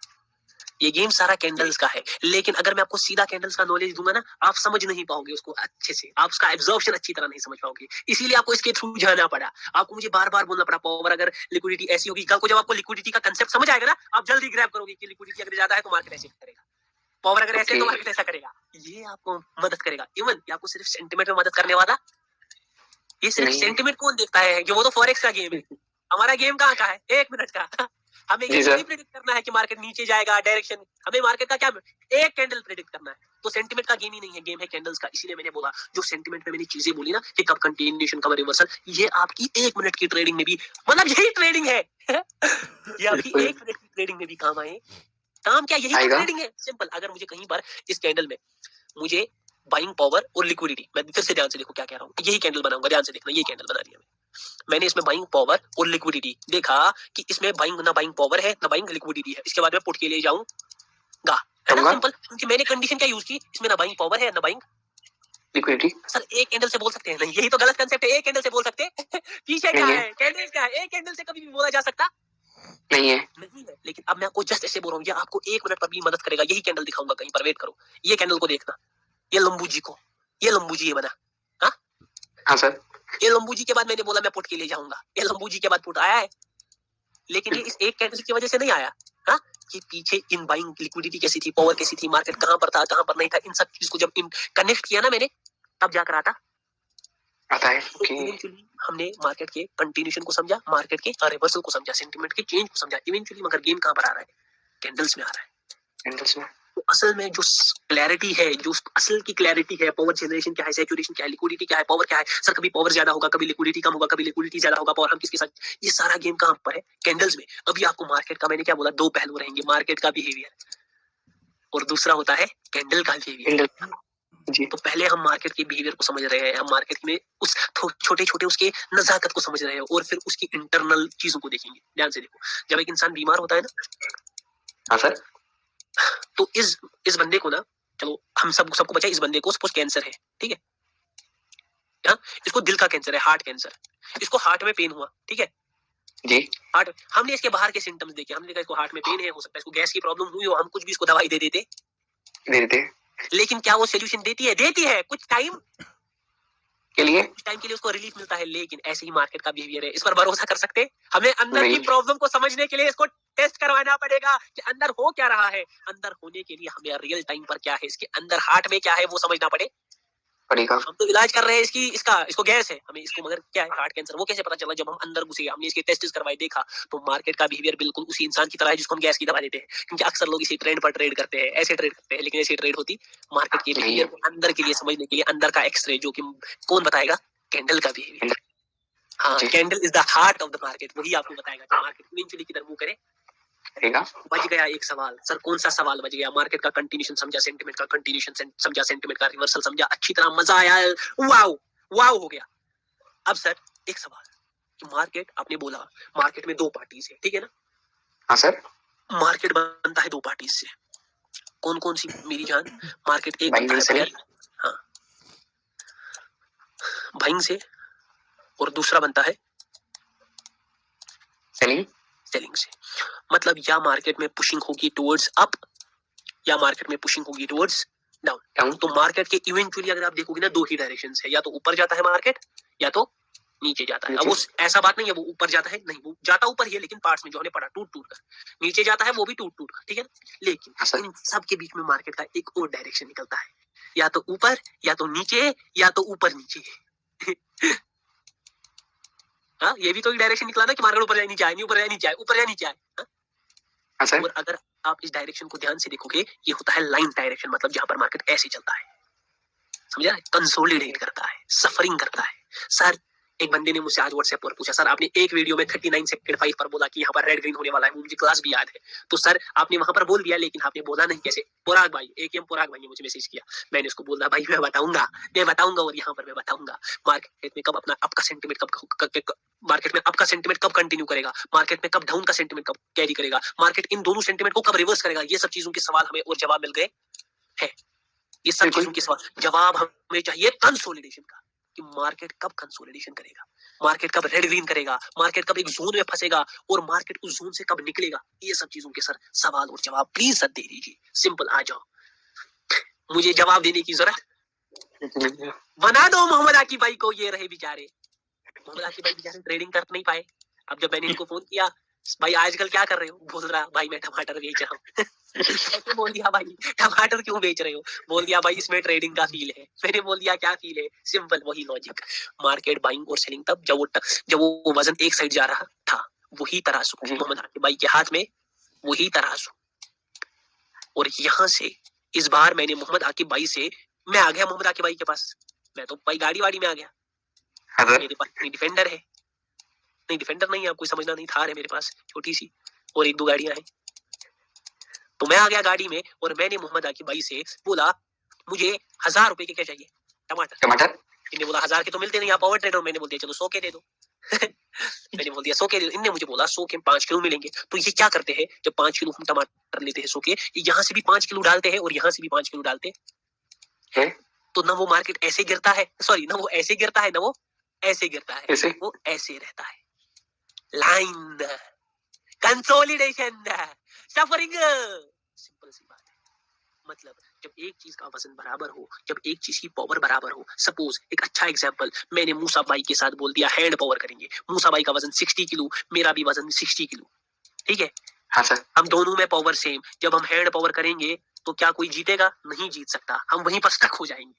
ये गेम सारा कैंडल्स का है, लेकिन अगर मैं आपको सीधा कैंडल्स का नॉलेज दूंगा ना, आप समझ नहीं पाओगे उसको अच्छे से, आप उसका एब्जॉर्प्शन अच्छी तरह नहीं समझ पाओगे। इसीलिए आपको इसके थ्रू जाना पड़ा, आपको मुझे बार बार बोलना पड़ा पावर अगर लिक्विडिटी ऐसी होगी। कल को जब आपको लिक्विडिटी का कंसेप्ट समझ आएगा ना, आप जल्दी ग्रैब करोगे कि लिक्विडिटी अगर ज्यादा है तो मार्केट ऐसे करेगा, पावर अगर ऐसे तो मार्केट ऐसा करेगा। ये आपको मदद करेगा। इवन ये आपको सिर्फ सेंटीमेंट में मदद करने वाला, ये सिर्फ सेंटीमेंट कौन देखता है, जो वो तो फॉरेक्स का गेम है। हमारा गेम कहाँ का है, 1 मिनट का। हमें ये नहीं प्रेडिक्ट करना है कि मार्केट नीचे जाएगा डायरेक्शन, हमें मार्केट का क्या एक कैंडल प्रेडिक्ट करना है। तो सेंटीमेंट का गेम ही नहीं है, गेम है कैंडल्स का। इसीलिए मैंने बोला जो सेंटीमेंट में मैंने चीजें बोली ना कि कब कंटिन्यूएशन कब रिवर्सल, ये आपकी 1 मिनट की ट्रेडिंग में भी, मतलब यही ट्रेडिंग है ये आपकी 1 मिनट की ट्रेडिंग में भी काम आए। काम क्या, यही तो ट्रेडिंग है, सिंपल। अगर मुझे कहीं पर इस कैंडल में मुझे बाइंग पावर और लिक्विडिटी, मैं फिर से ध्यान से देखो क्या कह रहा हूँ, यही कैंडल बनाऊंगा, ध्यान से देखना, ये कैंडल बना दिया मैंने, इसमें बाइंग पावर और लिक्विडिटी देखा कि इसमें ना बाइंग पावर है ना बाइंग लिक्विडिटी है। इसके बाद मैं पुट के लिए जाऊंगा, है ना, सिंपल। क्योंकि मैंने कंडीशन क्या यूज की, इसमें ना बाइंग पावर है ना बाइंग लिक्विडिटी। सर एक कैंडल से बोल सकते हैं, नहीं यही तो गलत कंसेप्ट है, एक कैंडल से बोल सकते पीछे क्या है, कैंडल क्या है, एक कैंडल से कभी भी बोला जा सकता नहीं है। लेकिन अब मैं आपको जस्ट ऐसे बोल रहा हूँ, ये आपको 1 मिनट पर भी मदद करेगा। यही कैंडल दिखाऊंगा कहीं पर, वेट करो, ये कैंडल को देखना, ये लंबूजी को, ये लंबूजी ये बना, हाँ सर, ये लंबूजी के बाद मैंने बोला मैं पुट के लिए जाऊंगा, ये लंबूजी के बाद पुट आया है, लेकिन ये इस एक कैंडल की वजह से नहीं आया, हाँ, कि पीछे इन बाइंग लिक्विडिटी कैसी थी, पावर कैसी थी, मार्केट कहां पर था कहां पर नहीं था, इन सब चीज को जब कनेक्ट किया ना मैंने, तब जाकर आता है। इवेंचुअली हमने मार्केट के कंटिन्यूएशन को समझा, मार्केट के रिवर्सल को समझा, सेंटीमेंट के चेंज को समझा। इवेंचुअली मगर गेम कहां पर आ रहा है, कैंडल्स में आ रहा है, कैंडल्स में। तो असल में जो क्लैरिटी है, जो असल की क्लैरिटी है, पावर जनरेशन क्या है, सैचुरेशन क्या है, लिक्विडिटी क्या है, पावर क्या है। सर कभी पावर ज्यादा होगा, कभी लिक्विडिटी कम होगा, कभी लिक्विडिटी ज्यादा होगा, पावर हम किसके साथ, ये सारा गेम कहां पर है, कैंडल्स में। अभी आपको मार्केट का मैंने क्या बोला, 2 पहलू रहेंगे, मार्केट का बिहेवियर और दूसरा होता है कैंडल का बिहेवियर जी। तो पहले हम मार्केट के बिहेवियर को समझ रहे हैं, हम मार्केट में उस छोटे छोटे उसके नजाकत को समझ रहे हैं, और फिर उसकी इंटरनल चीजों को देखेंगे। ध्यान से देखो, जब एक इंसान बीमार होता है ना, हाँ सर, तो इस बंदे को ना, चलो हम सबको बचा, इस बंदे को सपोज कैंसर है, ठीक है, हाँ, इसको दिल का कैंसर है, हार्ट कैंसर, इसको हार्ट में पेन हुआ, ठीक है जी, हार्ट, हमने इसके बाहर के सिम्टम्स देखे, हमने देखा इसको हार्ट में पेन है, हो सकता है इसको गैस की प्रॉब्लम हुई हो, हम कुछ भी इसको दवाई दे देते, लेकिन क्या वो सोल्यूशन देती है कुछ टाइम के लिए, कुछ टाइम के लिए उसको रिलीफ मिलता है। लेकिन ऐसे ही मार्केट का बिहेवियर है, इस पर भरोसा कर सकते, हमें अंदर की प्रॉब्लम को समझने के लिए इसको टेस्ट करवाना पड़ेगा कि अंदर हो क्या रहा है। अंदर होने के लिए हमें रियल टाइम पर क्या है, इसके अंदर हार्ट में क्या है वो समझना पड़ेगा। हम तो इलाज कर रहे हैं इसको गैस है, हमें इसको मगर क्या है, हार्ट कैंसर, वो कैसे पता चला, जब हम अंदर घुसे, हमने इसके टेस्ट करवाए, देखा तो मार्केट का बिहेवियर बिल्कुल उसी इंसान की तरह है जिसको हम गैस की दवा देते हैं। क्योंकि अक्सर लोग इसी ट्रेंड पर ट्रेड करते हैं, ऐसे ट्रेड करते हैं, लेकिन ऐसी ट्रेड होती मार्केट के बिहेवियर को अंदर के लिए समझने के लिए, अंदर का एक्सरे, जो कि कौन बताएगा, कैंडल का बिहेवियर। हाँ, candle is the heart of the market, वही आपको बताएगा कि मार्केट इवेंचुअली किधर मूव करे, करेगा। बच गया एक सवाल। सर कौन सा सवाल बच गया? मार्केट का कंटिन्यूशन समझा, सेंटिमेंट का कंटिन्यूशन समझा, सेंटिमेंट का रिवर्सल समझा, अच्छी तरह मजा आया, वाओ वाओ हो गया। अब सर एक सवाल कि मार्केट, आपने बोला मार्केट में दो पार्टीज है, ठीक है ना? हाँ सर। मार्केट बनता है दो पार्टीज से, कौन कौन सी मेरी जान? मार्केट एक बनता है बाइंग बायर, हाँ, बाइंग से, और दूसरा बनता है सेलिंग सेलिंग से। मतलब या मार्केट में पुशिंग होगी टुवर्ड्स अप, या मार्केट में पुशिंग होगी टुवर्ड्स डाउन। डाउन। तो मार्केट के इवेंचुअली अगर आप देखोगे ना, दो ही डायरेक्शन है, या तो ऊपर जाता है मार्केट, या तो नीचे जाता है। अब वो ऐसा बात नहीं है वो ऊपर जाता है, नहीं, वो जाता ऊपर ही है, लेकिन पार्ट्स में जो हमने पढ़ा टूट टूट कर। नीचे जाता है वो भी टूट टूट कर, ठीक है ना? लेकिन इन सब के बीच में मार्केट का एक और डायरेक्शन निकलता है, या तो ऊपर, या तो नीचे, या तो ऊपर नीचे। हाँ, ये भी तो एक डायरेक्शन निकला ना कि मार्केट ऊपर जाए नीचे आए, नहीं ऊपर जाए नीचे आए, ऊपर जाए नीचे आए। हाँ? और अगर आप इस डायरेक्शन को ध्यान से देखोगे, ये होता है लाइन डायरेक्शन, मतलब जहां पर मार्केट ऐसे चलता है, समझा? कंसोलिडेट करता है, सफरिंग करता है। सर एक बंदे ने मुझसे आज व्हाट्सएप पर पूछा, सर आपने एक वीडियो में 39 सेकंड 5 पर बोला कि यहाँ पर रेड ग्रीन होने वाला है, मुझे क्लास भी याद है। तो सर आपने वहां पर बोल दिया, लेकिन आपने बोला नहीं कैसे? पोराग भाई, एकेएम पोराग भाई ने मुझे मैसेज किया, मैंने उसको बोला भाई मैं बताऊंगा, और यहाँ पर मैं बताऊंगा मार्केट में कब अपना अप का सेंटिमेंट कब मार्केट में अप का सेंटिमेंट कब कंटिन्यू करेगा, मार्केट में कब डाउन का सेंटिमेंट कब कैरी करेगा, मार्केट इन दोनों सेंटिमेंट को कब रिवर्स करेगा। ये सब चीजों के सवाल हमें और जवाब मिल गए हैं। ये सब चीजों के सवाल जवाब हमें चाहिए कंसोलिडेशन का, कि मार्केट कब कंसोलिडेशन करेगा, मार्केट कब रेड ग्रीन करेगा, मार्केट कब एक जोन में फंसेगा, और मार्केट उस जोन से कब निकलेगा। ये सब चीजों के सर सवाल और जवाब प्लीज सर दे दीजिए। सिंपल, आ जाओ, मुझे जवाब देने की जरूरत बना दो। मोहम्मद आकिब भाई को, ये रहे बेचारे, मोहम्मद आकिब भाई बेचारे ट्रेडिंग कर नहीं पाए। अब जब मैंने इनको फोन किया, भाई आजकल क्या कर रहे हो? बोल रहा भाई मैं टमाटर बेच रहा हूँ। मैंने बोल दिया भाई टमाटर क्यों बेच रहे हो? बोल दिया भाई इसमें ट्रेडिंग का फील है। मैंने बोल दिया क्या फील है? सिंपल, वही लॉजिक, मार्केट बाइंग और सेलिंग तब जब वो वजन एक साइड जा रहा था, वही तराजू मोहम्मद आकिब भाई के हाथ में, वही तराजू। और यहाँ से इस बार मैंने मोहम्मद आकिब भाई से, मैं आ गया मोहम्मद आकिब भाई के पास, मैं तो भाई गाड़ी वाड़ी में आ गया, मेरे पास डिफेंडर है, नहीं डिफेंडर नहीं है, आपको समझना नहीं, थार है मेरे पास छोटी सी, और एक दो गाड़ियां हैं। तो मैं आ गया गाड़ी में, और मैंने मोहम्मद आकिब भाई से बोला मुझे 1000 रुपए के क्या चाहिए? टमाटर। इन्हें बोला 1000 के तो मिलते नहीं, आप ओवर ट्रेडर हो। मैंने बोल दिया चलो 100 के दे दो। मैंने बोल दिया 100 के दे दो। इनने मुझे बोला 100 के 5 किलो मिलेंगे। तो ये क्या करते हैं, जब 5 किलो हम टमाटर लेते हैं 100 के, यहाँ से भी 5 किलो डालते हैं और यहाँ से भी 5 किलो डालते हैं, तो ना वो मार्केट ऐसे गिरता है, सॉरी ना वो ऐसे गिरता है, ना वो ऐसे गिरता है, ऐसे? वो ऐसे रहता है। लाइन, कंसोलिडेशन, सफरिंग, सिंपल सी बात है। मतलब जब एक चीज का वजन बराबर हो, जब एक चीज की पावर बराबर हो, सपोज एक अच्छा एग्जांपल, मैंने मूसा भाई के साथ बोल दिया हैंड पावर करेंगे, मूसा भाई का वजन 60 किलो, मेरा भी वजन 60 किलो, ठीक है? हाँ सर। हम दोनों में पावर सेम, जब हम हैंड पावर करेंगे तो क्या कोई जीतेगा? नहीं जीत सकता, हम वहीं पर स्टक हो जाएंगे,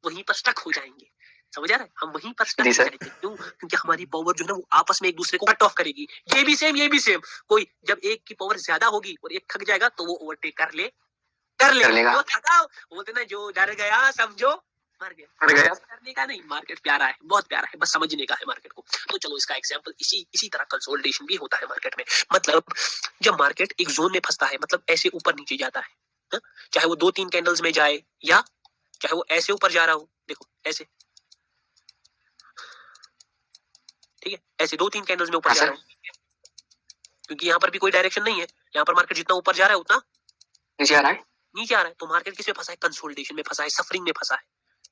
वहीं पर स्टक हो जाएंगे, समझ आ रहा है? हम वहीं पर स्टक हो जाएंगे। क्यों? क्योंकि हमारी पावर जो है ना वो आपस में एक दूसरे को कट ऑफ करेगी। ये भी सेम, ये भी सेम। कोई जब एक की पावर ज्यादा होगी और एक थक जाएगा, तो वो ओवरटेक कर लेगा। जो थका, बोलते ना जो डर गया समझो मर गया। करने का नहीं, मार्केट प्यारा है, बहुत प्यारा है, बस समझने का है मार्केट को। तो चलो इसका एग्जांपल इसी तरह कंसोलिडेशन भी होता है मार्केट में। मतलब जब मार्केट एक जोन में फंसता है, मतलब ऐसे ऊपर नीचे जाता है, हा? चाहे वो 2-3 कैंडल्स में जाए, या चाहे वो ऐसे ऊपर जा रहा हो, देखो ऐसे, ठीक है, ऐसे 2-3 कैंडल्स में ऊपर जा रहा है, क्योंकि यहाँ पर भी कोई डायरेक्शन नहीं है। यहाँ पर मार्केट जितना ऊपर जा रहा है उतना नीचे आ रहा है। तो मार्केट किस में फंसा है? कंसोलिडेशन में फंसा है, सफरिंग में फंसा है,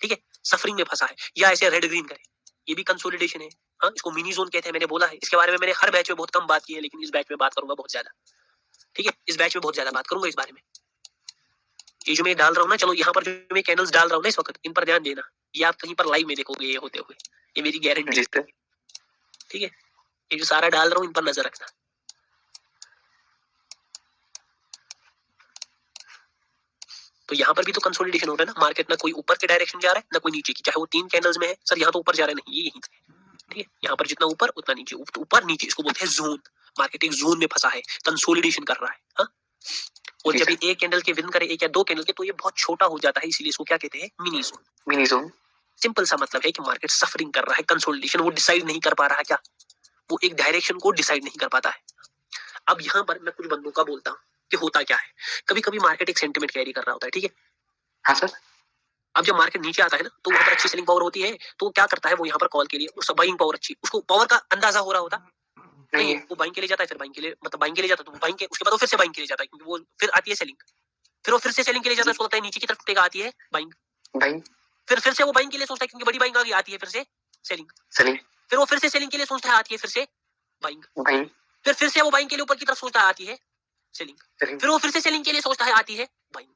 ठीक है, सफरिंग में फंसा है। या ऐसे रेड ग्रीन करे, ये भी कंसोलिडेशन है। हाँ, इसको मिनी जोन कहते हैं, मैंने बोला है इसके बारे में। मैंने हर बैच में बहुत कम बात की है, लेकिन इस बैच में बात करूंगा बहुत ज्यादा, ठीक है, इस बैच में बहुत ज्यादा बात करूंगा इस बारे में। ये जो मैं डाल रहा हूँ ना, चलो यहाँ पर जो मैं कैंडल्स डाल रहा हूँ ना इस वक्त, इन पर ध्यान देना, ये आप कहीं पर लाइव में देखोगे ये होते हुए, ये मेरी गारंटी है, ठीक है? ये जो सारा डाल रहा हूँ इन पर नजर रखना। तो यहाँ पर भी तो कंसोलिडेशन हो रहा है ना, मार्केट ना कोई ऊपर के डायरेक्शन जा रहा है, ना कोई नीचे की, चाहे वो 3 कैंडल्स में है। सर यहाँ तो ऊपर जा रहा है, नहीं, ये यहीं, ठीक है, यहाँ पर जितना ऊपर उतना नीचे, ऊपर नीचे, इसको बोलते हैं जोन। मार्केट एक जोन में फंसा है, कंसोलिडेशन कर रहा है, हाँ? और जब एक कैंडल के विन करे, एक या 2 कैंडल के, तो ये बहुत छोटा हो जाता है, इसीलिए इसको क्या कहते हैं? Mini zone. Mini zone simple सा मतलब है कि मार्केट सफरिंग कर रहा है, कंसोलिडेशन, वो डिसाइड नहीं कर पा रहा है, क्या वो एक डायरेक्शन को डिसाइड नहीं कर पाता है। अब यहाँ पर मैं कुछ बंदों का बोलता हूँ कि होता क्या है। कभी कभी मार्केट एक सेंटिमेंट कैरी कर रहा होता है, ठीक है। हाँ सर। अब जब मार्केट नीचे आता है ना, तो वहां पर अच्छी सेलिंग पावर होती है, तो क्या करता है वो यहाँ पर कॉल के लिए, उसका बाइंग पावर अच्छी, उसको पावर का अंदाजा हो रहा होता नहीं है, वो बाइंग के लिए जाता है, फिर बाइंग के लिए मतलब बाइंग के लिए जाता है, तो वो बाइंग के उसके बाद वो फिर से बाइंग के लिए जाता है, क्योंकि वो फिर आती है सेलिंग, फिर वो फिर से सेलिंग के लिए जाता है, उसको लगता है नीचे की तरफ टूटेगा, आती है बाइंग, फिर से वो बाइंग के लिए सोचता है, क्योंकि बड़ी बाइंग आ गई, आती है फिर से सेलिंग, फिर वो फिर से सेलिंग के लिए सोचता है, आती है फिर से बाइंग, फिर से वो बाइंग के लिए ऊपर की तरफ सोचता है, आती है सेलिंग, फिर वो फिर से सेलिंग के लिए सोचता है, आती है बाइंग।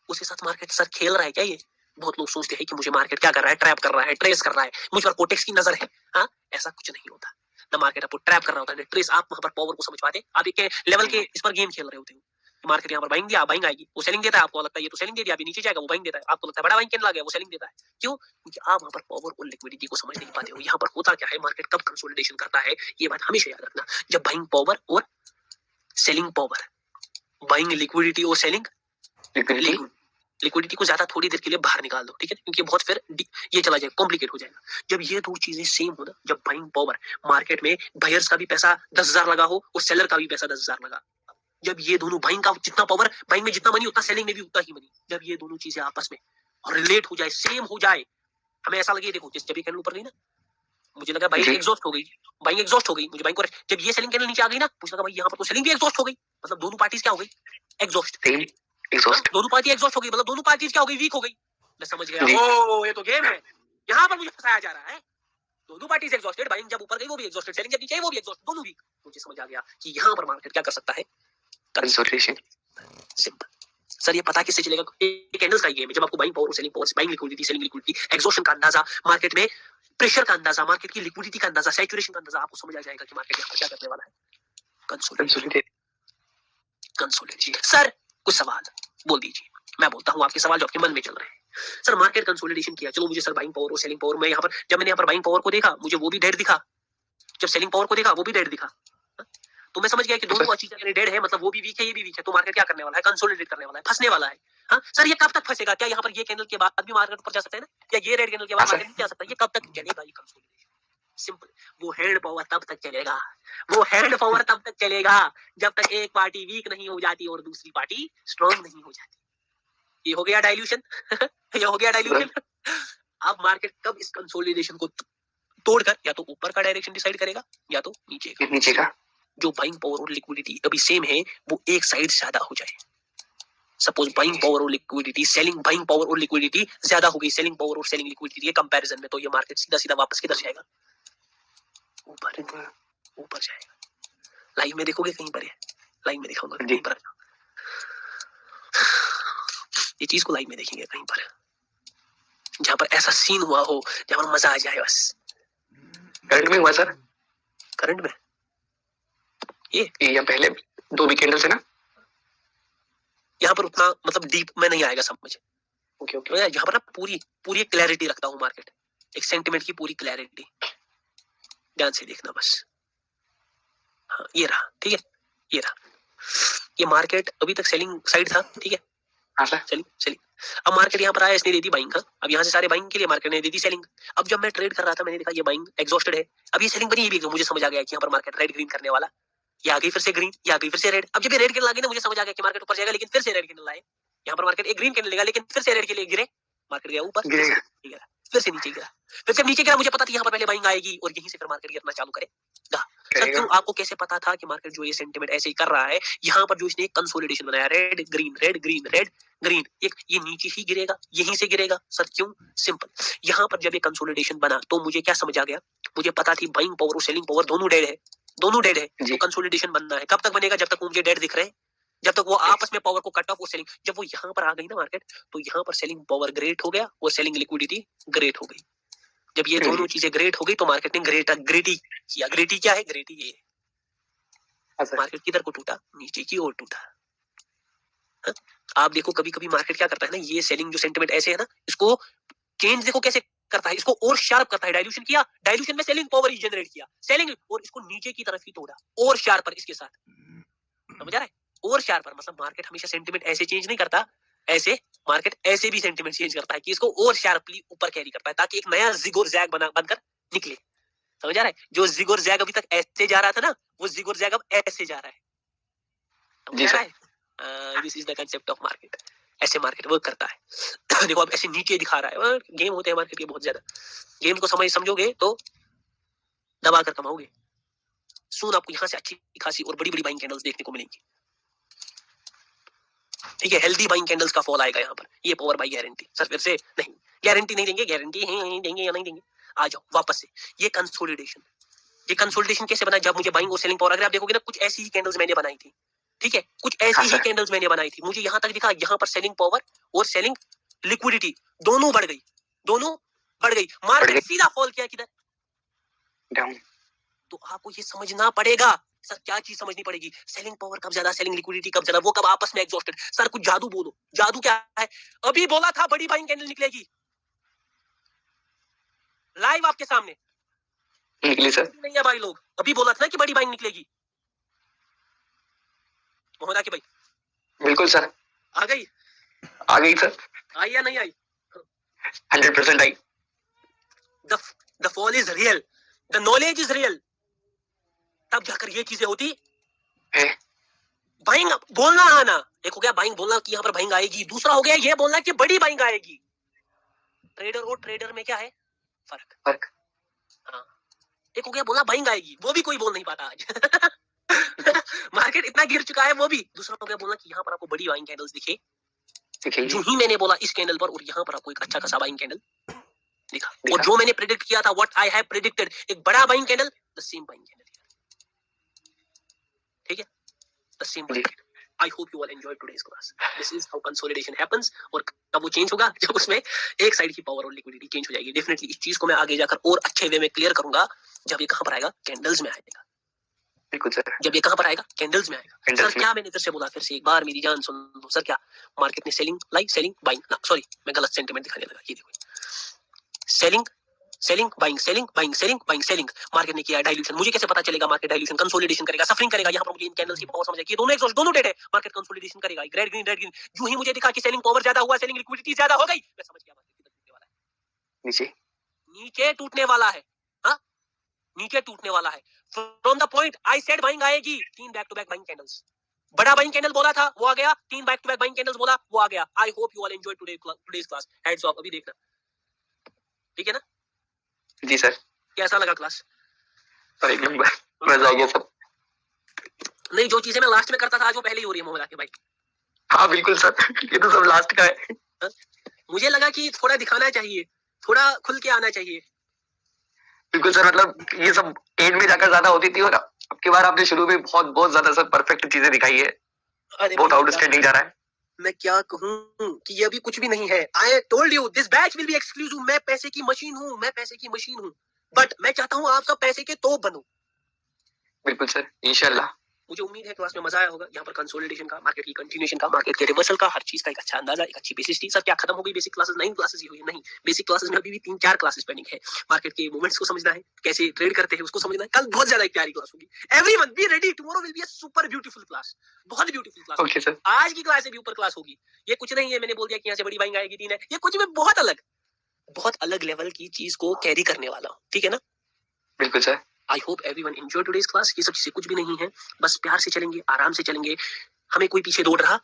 उसके साथ मार्केट सर खेल रहा है क्या ये? बहुत लोग सोचते हैं कि मुझे मार्केट क्या कर रहा है, ट्रैप कर रहा है, ट्रेस कर रहा है, मुझ पर कोटेक्स की नजर है। हाँ, ऐसा कुछ नहीं होता ना, मार्केट आपको ट्रैप कर रहा होता है, ट्रेस। आप वहां पर पावर को समझ पाते, आप एक लेवल के इस पर गेम खेल रहे होते हो। मार्केट यहाँ पर बाइंग दिया, बाइंग आएगी, वो सेलिंग देता है, आपको लगता है ये तो सेलिंग दे दिया, अभी नीचे जाएगा, वो बाइंग देता है, आपको लगता है बड़ा बाइंग कैंडल आ गया, वो सेलिंग देता है। क्यों? क्योंकि आप वहां पर पावर और लिक्विडिटी को समझ नहीं पाते हो। यहाँ पर होता क्या है, मार्केट कब कंसोलिडेशन करता है, ये बात हमेशा याद रखना। जब बाइंग पावर और सेलिंग पावर, बाइंग लिक्विडिटी और सेलिंग लिक्विडिटी को ज्यादा थोड़ी देर के लिए बाहर निकाल दो, ठीक है, क्योंकि बहुत फिर ये चला जाएगा, कॉम्प्लिकेट हो जाएगा। जब ये दो चीजें सेम हो ना, जब बाइंग पावर, मार्केट में बायर्स का भी पैसा 10,000 लगा हो और सेलर का भी पैसा 10,000 लगा, जब ये दोनों बाइंग का जितना पावर, बाइंग में जितना मनी उतना सेलिंग में भी उतना ही मनी, जब ये दोनों चीजें आपस में रिलेट हो जाए, सेम हो जाए, हमें ऐसा लगे, देखो जब ये कैंडल ऊपर गई ना, मुझे लगा बाइंग एग्जॉस्ट हो गई, बाइंग एग्जॉस्ट हो गई, मुझे बाइंग को, जब ये सेलिंग कैंडल नीचे आ गई ना, मुझे लगा भाई यहाँ पर तो सेलिंग भी एग्जॉस्ट हो गई, मतलब दोनों पार्टीज क्या हो गई, एग्जॉस्ट, दोनों पार्टी एग्जॉस्ट हो गई, मतलब दोनों पार्टीज क्या हो गई, वीक हो गई। मैं समझ गया, ओ ये तो गेम है, यहाँ पर मुझे फंसाया जा रहा है। दोनों पार्टीज एग्जॉस्टेड, बाइंग जब ऊपर गई वो भी एग्जॉस्टेड, सेलिंग जब नीचे आई वो भी एग्जॉस्ट, दोनों वीक। मुझे समझ आ गया कि यहाँ पर मार्केट क्या कर सकता है, कंसोलिडेशन। सिंपल। सर ये पता किससे चलेगा? कैंडल्स का गेम है, जब आपको बाइंग पावर और selling power, buying liquidity, selling liquidity, exhaustion का अंदाजा, मार्केट में प्रेशर का अंदाजा, मार्केट की लिक्विडिटी का अंदाजा, सैचुरेशन का अंदाजा, आपको समझ आ जाएगा कि मार्केट यहाँ पर क्या करने वाला है, कंसोलिडेशन। सर कुछ सवाल बोल दीजिए, मैं बोलता हूँ आपके सवाल जो आपके मन में चल रहे हैं। सर मार्केट कंसोलिडेशन किया, चलो मुझे सर बाइंग पावर और सेलिंग पावर, मैं यहाँ पर जब मैंने यहाँ पर बाइंग पावर को देखा, मुझे वो भी डेड दिखा, जब सेलिंग पावर को देखा वो भी डेड दिखा, तो मैं समझ गया कि दोनों अच्छी जगह डेड है, मतलब वो भी वीक है, ये भी वीक है, तो मार्केट क्या करने वाला है, कंसोलिडेट करने वाला है, फंसने वाला है। हाँ सर, ये कब तक फंसेगा? क्या यहाँ पर ये कैंडल के बाद भी मार्केट ऊपर जा सकता है ना, या ये रेड कैंडल के बाद मार्केट जा सकता है? ये कब तक चलेगा ये कंसोलिडेशन? सिंपल, वो हैंड पावर तब तक चलेगा, वो हैंड पावर तब तक चलेगा जब तक एक पार्टी वीक नहीं हो जाती और दूसरी पार्टी स्ट्रॉन्ग नहीं हो जाती। ये हो गया डाइल्यूशन ये हो गया डाइल्यूशन। अब मार्केट कब इस कंसोलिडेशन को तोड़कर या तो ऊपर का डायरेक्शन डिसाइड करेगा या तो नीचे का। जो बाइंग पावर और लिक्विडिटी अभी सेम है, वो एक साइड ज्यादा हो जाए। सपोज बाइंग पावर और लिक्विडिटी, सेलिंग बाइंग पावर और लिक्विडिटी ज्यादा हो गई, सेलिंग पावर और सेलिंग लिक्विडिटी के कंपैरिजन में, तो ये मार्केट सीधा सीधा वापस किधर जाएगा? ऊपर जाएगा। लाइव में देखोगे कहीं पर है, लाइव में दिखाऊंगा कहीं पर, ये चीज को लाइव में देखेंगे कहीं पर, जहां पर ऐसा सीन हुआ हो जहां पर मजा आ जाए बस। करंट में हुआ सर, करंट में ये या पहले 2 वीकेंड से ना, यहाँ पर उतना मतलब डीप में नहीं आएगा समझ। ओके ओके, यहाँ पर ना पूरी क्लैरिटी रखता हूँ मार्केट, एक सेंटिमेंट की पूरी क्लैरिटी, ध्यान से देखना बस। हाँ ये रहा, ठीक है, ये रहा, ये मार्केट अभी तक सेलिंग साइड था, ठीक है। हाँ सर, सेलिंग। अब मार्केट यहाँ पर आया, इसने दे दी बाइंग, अब यहाँ से सारे बाइंग के लिए मार्केट ने दे दी सेलिंग। अब जब मैं ट्रेड कर रहा था, मैंने देखा ये बाइंग एग्जॉस्टेड है, अब ये सेलिंग बनी, ये भी मुझे समझ आ गया कि यहाँ पर मार्केट रेड ग्रीन करने वाला, ये आ गई फिर से ग्रीन, ये आ गई फिर से रेड। अब जब ये रेड कैंडल आ गई ना, मुझे समझ आ गया कि मार्केट ऊपर जाएगा, लेकिन फिर से रेड कैंडल आए, यहाँ पर मार्केट एक ग्रीन कैंडल लेगा, लेकिन फिर से रेड के लिए गिरे, मार्केट गया ऊपर, फिर से नीचे गिरा, फिर जब नीचे गिरा मुझे पता था यहाँ पर पहले बाइंग आएगी और यहीं से फिर मार्केट गिरना चालू करेगा। सर क्यों? आपको कैसे पता था कि मार्केट जो ये सेंटिमेंट ऐसे ही कर रहा है? यहाँ पर जो इसने एक कंसोलिडेशन बनाया, red green red green red green, एक ये नीचे ही गिरेगा, यहीं से गिरेगा। सर क्यों? सिंपल, यहाँ पर जब ये कंसोलिडेशन बना तो मुझे क्या समझ आ गया, मुझे पता थी बाइंग पावर और सेलिंग पावर दोनों डेड है, दोनों डेड है, तो कंसोलिडेशन बनना है। कब तक बनेगा? जब तक मुझे डेड दिख रहे हैं, जब तक वो आपस में पावर को कट ऑफ और सेलिंग, जब वो यहाँ पर आ गई ना मार्केट, तो यहाँ पर सेलिंग पावर ग्रेट हो गया और सेलिंग लिक्विडिटी ग्रेट हो गई। जब ये दोनों चीजें ग्रेट हो गई तो मार्केट ने ग्रेटी किया। ग्रेटी क्या है? ग्रेटी ये मार्केट किधर को टूटा? नीचे की ओर टूटा। हा? आप देखो कभी कभी मार्केट क्या करता है ना, ये सेलिंग जो सेंटिमेंट ऐसे है ना, इसको चेंज देखो कैसे करता है, इसको और शार्प करता है। डाइल्यूशन किया, डाइल्यूशन में सेलिंग पावर ही जनरेट किया, सेलिंग, और इसको नीचे की तरफ ही तोड़ा और शार्पर इसके साथ। समझ आ रहा है? और शार्पर मतलब मार्केट हमेशा सेंटिमेंट ऐसे चेंज नहीं करता, ऐसे मार्केट ऐसे भी सेंटिमेंट चेंज करता है कि इसको और शार्पली ऊपर कैरी करता है, ताकि एक नया जिग और जैग बनकर निकले। समझ आ रहा है? जो जिग और जैग अभी तक ऐसे जा रहा था ना, वो जिग और जैग अब ऐसे जा रहा है। जी sir. This is the concept of market. ऐसे मार्केट वर्क करता है। देखो अब ऐसे नीचे दिखा रहा है, गेम होते हैं मार्केट के बहुत ज्यादा। गेम को समझोगे तो दबा कर कमाओगे। सून आपको यहाँ से अच्छी खासी और बड़ी बड़ी बाइंग कैंडल्स देखने को मिलेंगी। ठीक है, हेल्दी बाइंग कैंडल्स का फॉल आएगा यहाँ पर। ये पावर बाई गारंटी। सर फिर से नहीं, गारंटी नहीं देंगे, गारंटी है देंगे या नहीं देंगे। आ जाओ वापस से। ये कंसोलिडेशन कैसे बना? जब मुझे बाइंग और सेलिंग पावर, अगर आप देखोगे ना, कुछ ऐसी ही कैंडल्स मैंने बनाई थी। ठीक है, कुछ ऐसी ही कैंडल्स मैंने बनाई थी। मुझे यहाँ तक दिखा, यहाँ पर सेलिंग पावर और सेलिंग लिक्विडिटी दोनों बढ़ गई। मार्केट सीधा फॉल किया किधर? डाउन। तो आपको ये समझना पड़ेगा। सर क्या चीज समझनी पड़ेगी? सेलिंग पावर कब ज्यादा, सेलिंग लिक्विडिटी कब ज्यादा, वो कब आपस में एग्जॉस्टेड। सर कुछ जादू बोलो। जादू क्या है? अभी बोला था बड़ी बाइंग कैंडल निकलेगी, लाइव आपके सामने निकली सर। नहीं है भाई लोग, अभी बोला था ना कि बड़ी बाइंग निकलेगी। मोहन के भाई बिल्कुल सर। आ गई सर। आई या नहीं आई? 100% आई। The fall is real, the knowledge is real. तब जाकर ये चीजें होती है। बाइंग बोलना आना। एक हो गया बाइंग बोलना कि यहाँ पर बाइंग आएगी, दूसरा हो गया ये बोलना कि बड़ी बाइंग आएगी। ट्रेडर और ट्रेडर में क्या है फर्क? हाँ, एक हो गया बोला बाइंग आएगी, वो भी कोई बोल नहीं पाता आज। मार्केट इतना गिर चुका है, वो भी। दूसरा हो गया बोलना कि यहाँ पर आपको बड़ी बाइंग कैंडल्स दिखे। जो ही मैंने बोला इस कैंडल पर और यहाँ पर आपको एक अच्छा खासा बाइंग कैंडल दिखा। और जो मैंने प्रेडिक्ट किया था, व्हाट आई हैव प्रेडिक्टेड, एक बड़ा buying candle, the same buying candle. ठीक है, the same buying. I hope you all enjoyed today's class. This is how consolidation happens. और कब वो चेंज होगा? जब उसमें एक साइड की पावर और लिक्विडिटी चेंज हो जाएगी। डेफिनेटली इस चीज को मैं आगे जाकर और अच्छे वे में क्लियर करूंगा जब ये कहां पर आएगा, कैंडल्स में आएगा। बिल्कुल सर। जब ये कहां पर आएगा, कैंडल्स में आएगा। सर क्या मैंने फिर से बोला? फिर से एक बार मेरी जान सुन लो। सर क्या मार्केट ने सेलिंग लाई, सेलिंग बाइंग, सॉरी मैं गलत सेंटीमेंट दिखाने लगा। ये देखो, selling buying, selling buying, selling buying, selling. Market ने किया डाइल्यूशन। मुझे कैसे पता चलेगा मार्केट डाइल्यूशन? कंसोलिडेशन करेगा, सफरिंग करेगा। यहाँ पर मुझे इन कैंडल्स की पावर समझ आएगी, दोनों एग्जॉस्ट, दोनों डेड है। मार्केट कंसोलिडेशन करेगा, रेड ग्रीन। जो ही मुझे दिखा कि सेलिंग पावर ज्यादा हुआ, सेलिंग लिक्विडिटी ज्यादा हो गई, मैं समझ गया मार्केट टूटने वाला है। नीचे टूटने वाला है। हाँ, नीचे टूटने वाला है। From the point I said buying आएगी, 3 back to back buying candles. बड़ा बाइंग कैंडल बोला था, वो आ गया। 3 back to back buying candles बोला, वो आ गया। I hope you all enjoy today's class. Hats off. अभी देखना, ठीक है ना? जी सर। कैसा लगा क्लास? सर एकदम मजा आ गया सर। नहीं, जो चीजें मैं लास्ट में करता था आज वो पहले ही हो रही है मोहम्मद के भाई। हाँ बिल्कुल सर, ये तो सब लास्ट का है। मुझे लगा कि थोड़ा दिखाना चाहिए, थोड़ा खुल के आना चाहिए। बिल्कुल सर, मतलब ये सब एंड में जाकर ज्यादा होती थी और अब की बार आपने शुरू में बहुत ज्यादा सर परफेक्ट चीजें दिखाई है। बहुत आउटस्टैंडिंग जा रहा है। मैं क्या कहूं कि ये अभी कुछ भी नहीं है। I told you this batch will be exclusive. मैं पैसे की मशीन हूं, बट मैं चाहता हूं आप सब पैसे के तो बनो। बिल्कुल सर, इंशाल्लाह। मुझे उम्मीद है क्लास में मजा आया होगा। यहाँ पर कंसोलिडेशन का, मार्केट की कंटिन्यूएशन का, मार्केट के रिवर्सल का, हर चीज का एक अच्छा अंदाजा, एक अच्छी बेसिस थी। सर क्या खत्म हो गई बेसिक क्लासेस? 9 क्लासेस ही हुई? नहीं, बेसिक क्लासेस में अभी भी 3-4 क्लासेस पेंडिंग है। मार्केट के मूवमेंट्स को समझना है, कैसे ट्रेड करते हैं उसको समझना है। कल बहुत ज्यादा प्यारी क्लास होगी। Everyone be ready, tomorrow will be a super beautiful class. बहुत ब्यूटीफुल क्लास। Okay sir. आज की क्लास से भी ऊपर क्लास होगी। ये कुछ नहीं है मैंने बोल दिया कि यहाँ से बड़ी बाइंग आएगी 3 है, ये कुछ भी बहुत अलग लेवल की चीज को कैरी करने वाला हूँ। ठीक है ना? बिल्कुल sir. I hope everyone enjoy today's class. ये सब चीजें कुछ भी नहीं है, बस प्यार से चलेंगे, आराम से चलेंगे। हमें कोई पीछे दौड़ रहा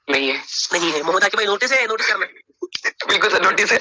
नहीं है। मोहम्मद के भाई नोटिस है, नोटिस करना। बिल्कुल सर, नोटिस है।